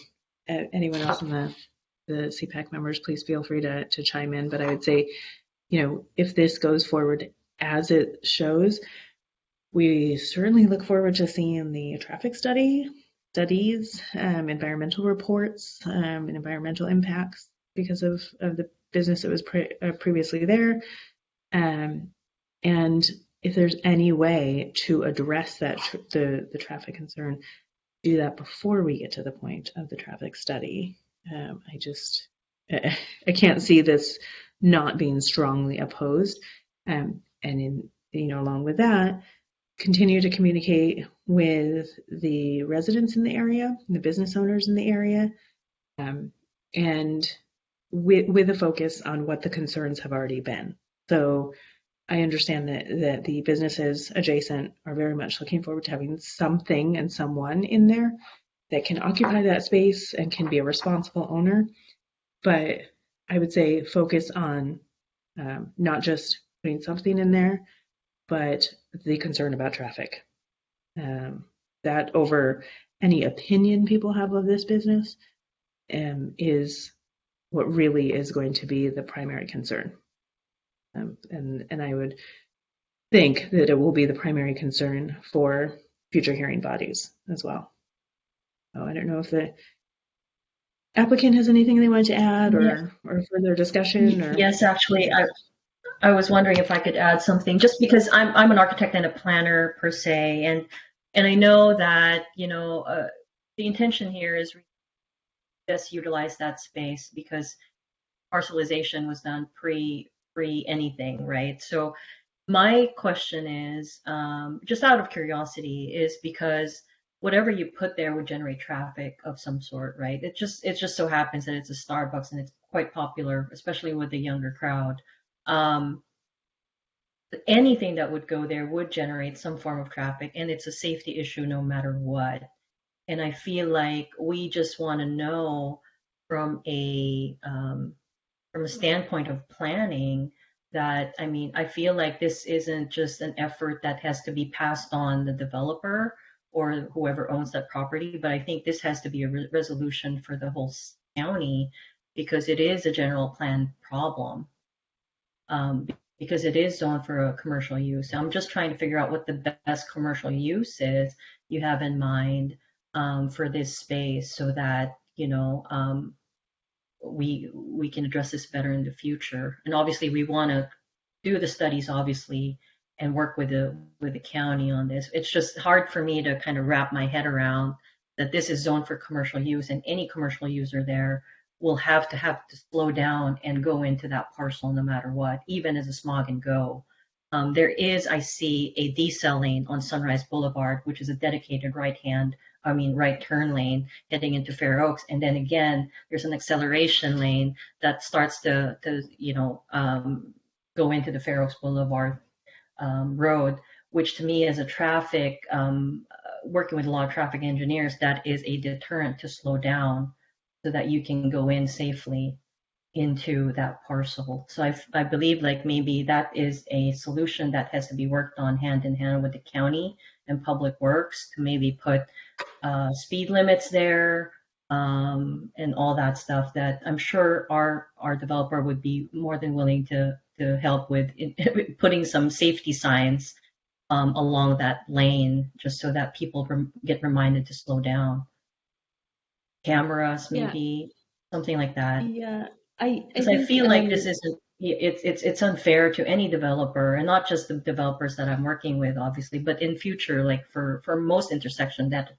anyone else in the CPAC members, please feel free to chime in. But I would say, if this goes forward as it shows, we certainly look forward to seeing the traffic studies, environmental reports, and environmental impacts because of the business that was previously there. And if there's any way to address that the traffic concern, do that before we get to the point of the traffic study. I can't see this not being strongly opposed. And along with that, continue to communicate with the residents in the area, the business owners in the area, and with a focus on what the concerns have already been. So I understand that the businesses adjacent are very much looking forward to having something and someone in there that can occupy that space and can be a responsible owner. But I would say focus on not just putting something in there, but the concern about traffic. That over any opinion people have of this business is what really is going to be the primary concern. And I would think that it will be the primary concern for future hearing bodies as well. So I don't know if the applicant has anything they want to add or further discussion. Or... Yes, actually, I was wondering if I could add something, just because I'm an architect and a planner per se, and I know that the intention here is to best utilize that space because parcelization was done pre anything, right? So my question is, just out of curiosity, is because whatever you put there would generate traffic of some sort, right? It just so happens that it's a Starbucks and it's quite popular, especially with the younger crowd. Anything that would go there would generate some form of traffic, and it's a safety issue no matter what. And I feel like we just want to know from a standpoint of planning that, I feel like this isn't just an effort that has to be passed on the developer or whoever owns that property, but I think this has to be a resolution for the whole county because it is a general plan problem. Because it is zoned for a commercial use. I'm just trying to figure out what the best commercial use is you have in mind for this space so that, we can address this better in the future. And obviously we want to do the studies, obviously, and work with the county on this. It's just hard for me to kind of wrap my head around that this is zoned for commercial use and any commercial user there will have to slow down and go into that parcel no matter what, even as a smog and go. There is, I see, a decel lane on Sunrise Boulevard, which is a dedicated right turn lane heading into Fair Oaks. And then again, there's an acceleration lane that starts to go into the Fair Oaks Boulevard road, which to me as a traffic, working with a lot of traffic engineers, that is a deterrent to slow down so that you can go in safely into that parcel. So I believe like maybe that is a solution that has to be worked on hand in hand with the county and Public Works to maybe put speed limits there and all that stuff that I'm sure our developer would be more than willing to help with putting some safety signs along that lane just so that people get reminded to slow down. Cameras, maybe something like that. Yeah, I feel like this isn't. It's unfair to any developer, and not just the developers that I'm working with, obviously, but in future, like for most intersections that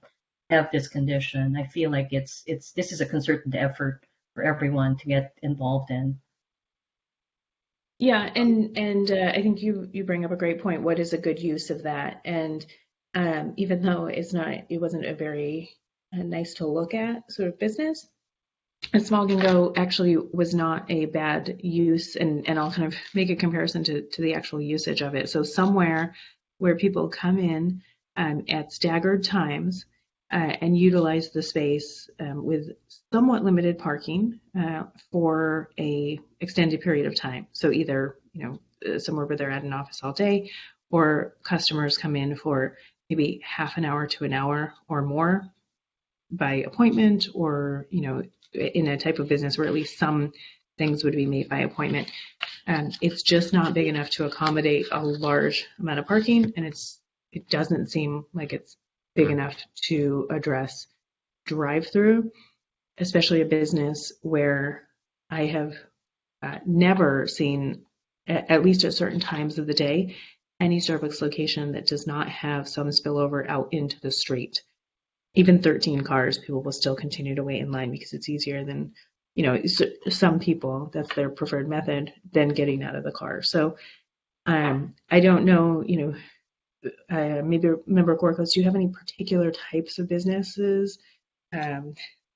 have this condition, I feel like this is a concerted effort for everyone to get involved in. Yeah, and I think you bring up a great point. What is a good use of that? And even though it wasn't a very nice to look at sort of business, a smog and go actually was not a bad use, and I'll kind of make a comparison to the actual usage of it. So somewhere where people come in at staggered times and utilize the space with somewhat limited parking for a extended period of time. So either somewhere where they're at an office all day, or customers come in for maybe half an hour to an hour or more. by appointment, or, in a type of business where at least some things would be made by appointment. It's just not big enough to accommodate a large amount of parking, and it doesn't seem like it's big enough to address drive-through, especially a business where I have never seen, at least at certain times of the day, any Starbucks location that does not have some spillover out into the street. Even 13 cars, people will still continue to wait in line because it's easier than, some people, that's their preferred method, than getting out of the car. So I don't know, maybe Member Corcos, do you have any particular types of businesses? I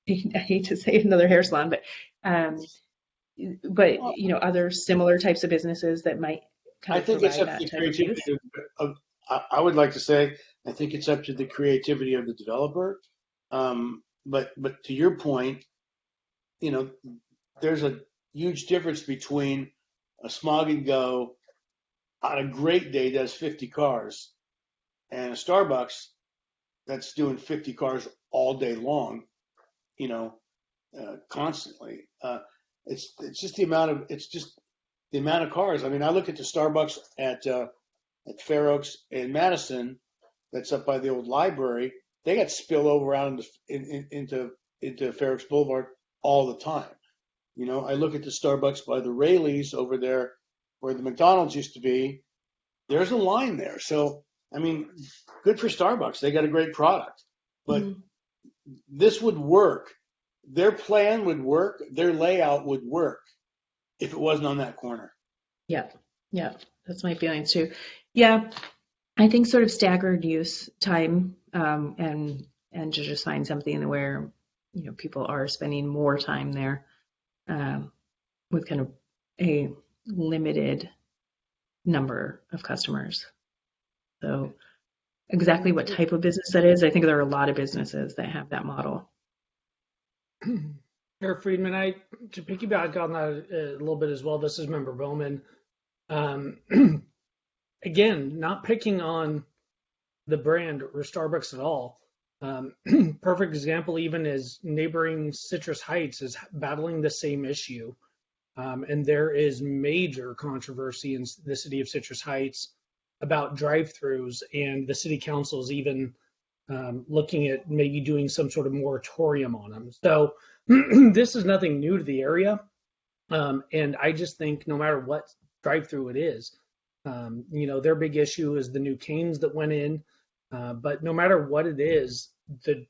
hate to say another hair salon, but other similar types of businesses that might kind of provide that type of use? I would like to say, I think it's up to the creativity of the developer. But to your point, there's a huge difference between a Smog and Go on a great day does 50 cars and a Starbucks that's doing 50 cars all day long, constantly. It's just the amount of cars. I mean, I look at the Starbucks at Fair Oaks in Madison, that's up by the old library. They got spillover out into Fair Oaks Boulevard all the time. I look at the Starbucks by the Rayleighs over there where the McDonald's used to be. There's a line there. So, I mean, good for Starbucks. They got a great product. But this would work. Their plan would work. Their layout would work if it wasn't on that corner. Yeah. That's my feelings too. Yeah, I think sort of staggered use time, and to just find something where people are spending more time there with kind of a limited number of customers. So exactly what type of business that is, I think there are a lot of businesses that have that model. Mayor Friedman, to piggyback on that a little bit as well, this is Member Bowman. Again, not picking on the brand or Starbucks at all. Perfect example even is neighboring Citrus Heights is battling the same issue. And there is major controversy in the city of Citrus Heights about drive-throughs, and the city council is even looking at maybe doing some sort of moratorium on them. So this is nothing new to the area. And I just think no matter what drive-through it is, their big issue is the new canes that went in. But no matter what it is, the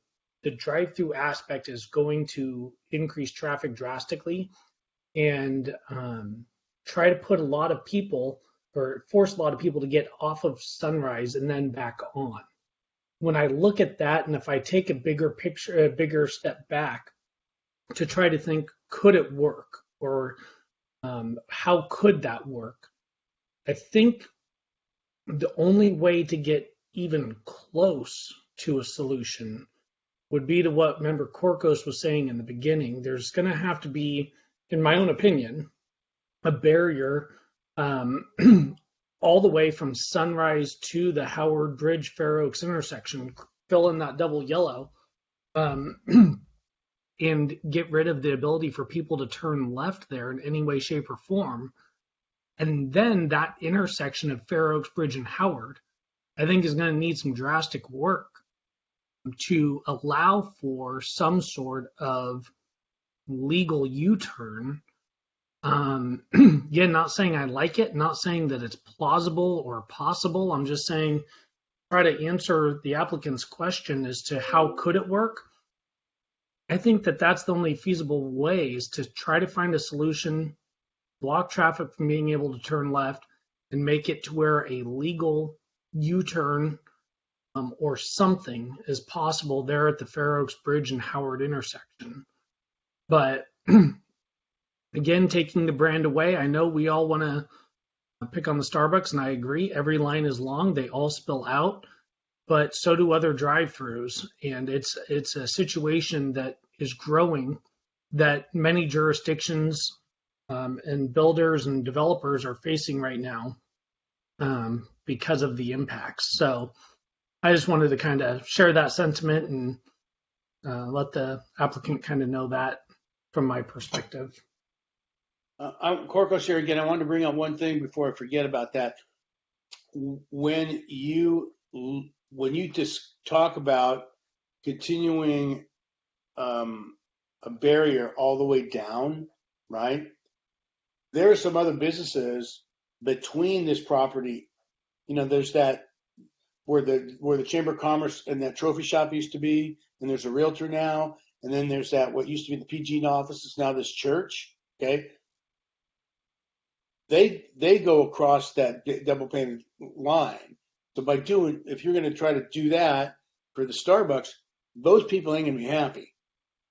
drive-through aspect is going to increase traffic drastically and try to put a lot of people, or force a lot of people to get off of Sunrise and then back on. When I look at that, and if I take a bigger step back to try to think, could it work? Or how could that work? I think the only way to get even close to a solution would be to what Member Corcos was saying in the beginning. There's going to have to be, in my own opinion, a barrier all the way from Sunrise to the Howard Bridge Fair Oaks intersection, fill in that double yellow, and get rid of the ability for people to turn left there in any way, shape, or form. And then that intersection of Fair Oaks Bridge and Howard, I think, is going to need some drastic work to allow for some sort of legal U-turn. Again, not saying I like it, not saying that it's plausible or possible. I'm just saying try to answer the applicant's question as to how could it work. I think that that's the only feasible way, is to try to find a solution, block traffic from being able to turn left, and make it to where a legal U-turn or something is possible there at the Fair Oaks Bridge and Howard intersection. But again, taking the brand away, I know we all want to pick on the Starbucks, and I agree. Every line is long. They all spill out, but so do other drive-throughs. And it's a situation that is growing, that many jurisdictions and builders and developers are facing right now because of the impacts. So I just wanted to kind of share that sentiment and let the applicant kind of know that from my perspective. Corcos here again. I wanted to bring up one thing before I forget about that. When you just talk about continuing a barrier all the way down, right? There are some other businesses between this property. You know, there's that where the Chamber of Commerce and that trophy shop used to be, and there's a realtor now, and then there's that what used to be the PG office. It's now this church. Okay, they go across that double pane line. So by if you're going to try to do that for the Starbucks, those people ain't going to be happy,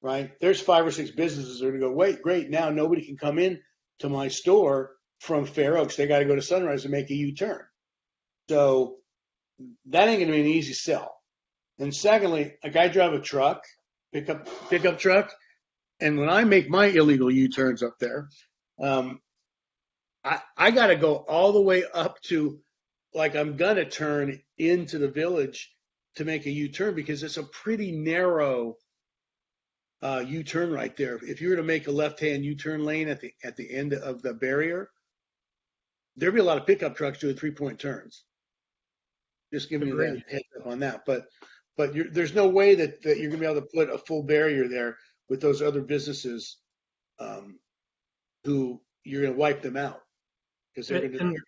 right? There's 5 or 6 businesses that are going to go, wait, great, now nobody can come in to my store from Fair Oaks. They got to go to Sunrise and make a U-turn. So that ain't going to be an easy sell. And secondly, like I drive a truck, pickup truck, and when I make my illegal U-turns up there, I got to go all the way up to, like, I'm going to turn into the village to make a U-turn because it's a pretty narrow U-turn right there. If you were to make a left-hand U-turn lane at the end of the barrier, there'd be a lot of pickup trucks doing 3-point turns. Just giving you that heads up on that. But there's no way that you're going to be able to put a full barrier there with those other businesses who you're going to wipe them out. Because they're going to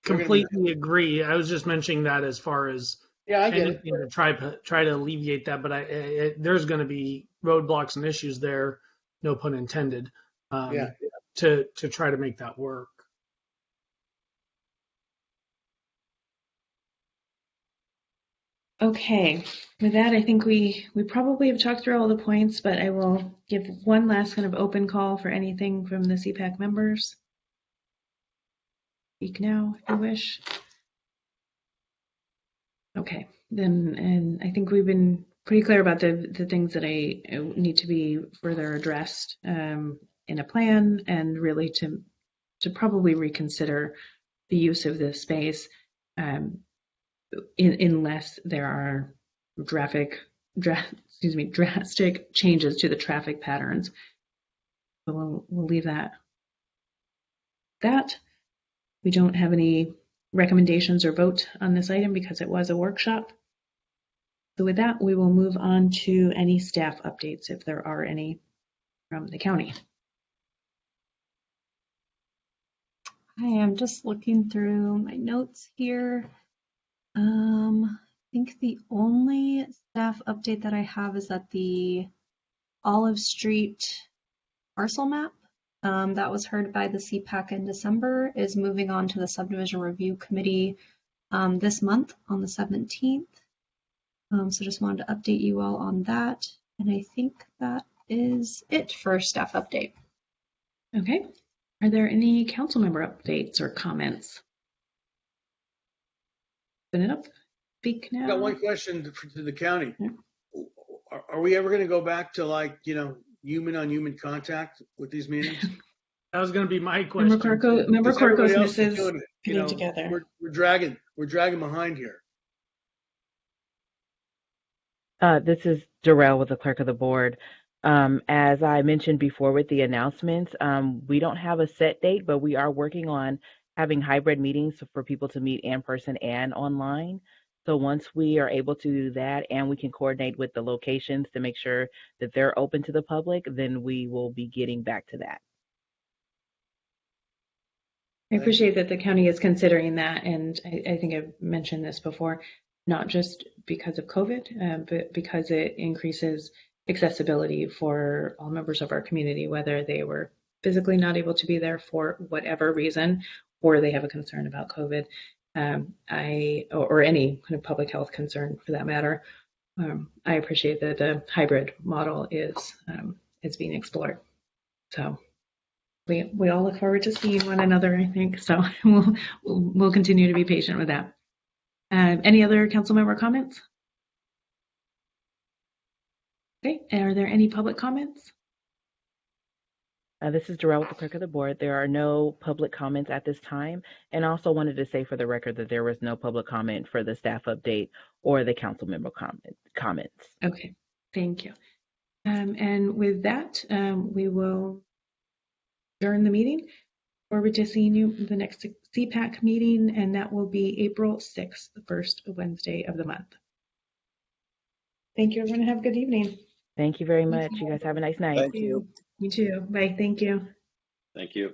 completely agree. I was just mentioning that as far as I get it. To try to alleviate that, but there's going to be roadblocks and issues there, no pun intended, to try to make that work. Okay, with that, I think we probably have talked through all the points, but I will give one last kind of open call for anything from the CPAC members. Speak now if you wish. Okay, then, and I think we've been pretty clear about the things that I need to be further addressed in a plan, and really to probably reconsider the use of this space unless there are drastic changes to the traffic patterns. So we'll leave that. We don't have any recommendations or vote on this item because it was a workshop. So with that, we will move on to any staff updates if there are any from the county. I am just looking through my notes here. I think the only staff update that I have is that the Olive Street parcel map that was heard by the CPAC in December is moving on to the Subdivision Review Committee this month on the 17th. So just wanted to update you all on that. And I think that is it for staff update. Okay. Are there any council member updates or comments? Open it up. Speak now. I got one question to the county. Yeah. Are we ever going to go back to, like, human on human contact with these meetings? That was going to be my question. Member Corcos misses getting together. We're dragging behind here. This is Darrell with the clerk of the board. As I mentioned before with the announcements, we don't have a set date, but we are working on having hybrid meetings for people to meet in person and online. So once we are able to do that and we can coordinate with the locations to make sure that they're open to the public, then we will be getting back to that. I appreciate that the county is considering that, and I think I've mentioned this before, not just because of COVID, but because it increases accessibility for all members of our community, whether they were physically not able to be there for whatever reason, or they have a concern about COVID, or any kind of public health concern for that matter. I appreciate that the hybrid model is being explored. So we all look forward to seeing one another, I think. So we'll continue to be patient with that. Any other council member comments? Okay, are there any public comments? This is Darrell with the clerk of the board. There are no public comments at this time. And also wanted to say for the record that there was no public comment for the staff update or the council member comments. Okay, thank you. And with that, we will adjourn the meeting. Forward to seeing you at the next CPAC meeting, and that will be April 6th, the first Wednesday of the month. Thank you, everyone. Have a good evening. Thank you very much. You guys have a nice night. Thank you. You too. Bye. Thank you. Thank you.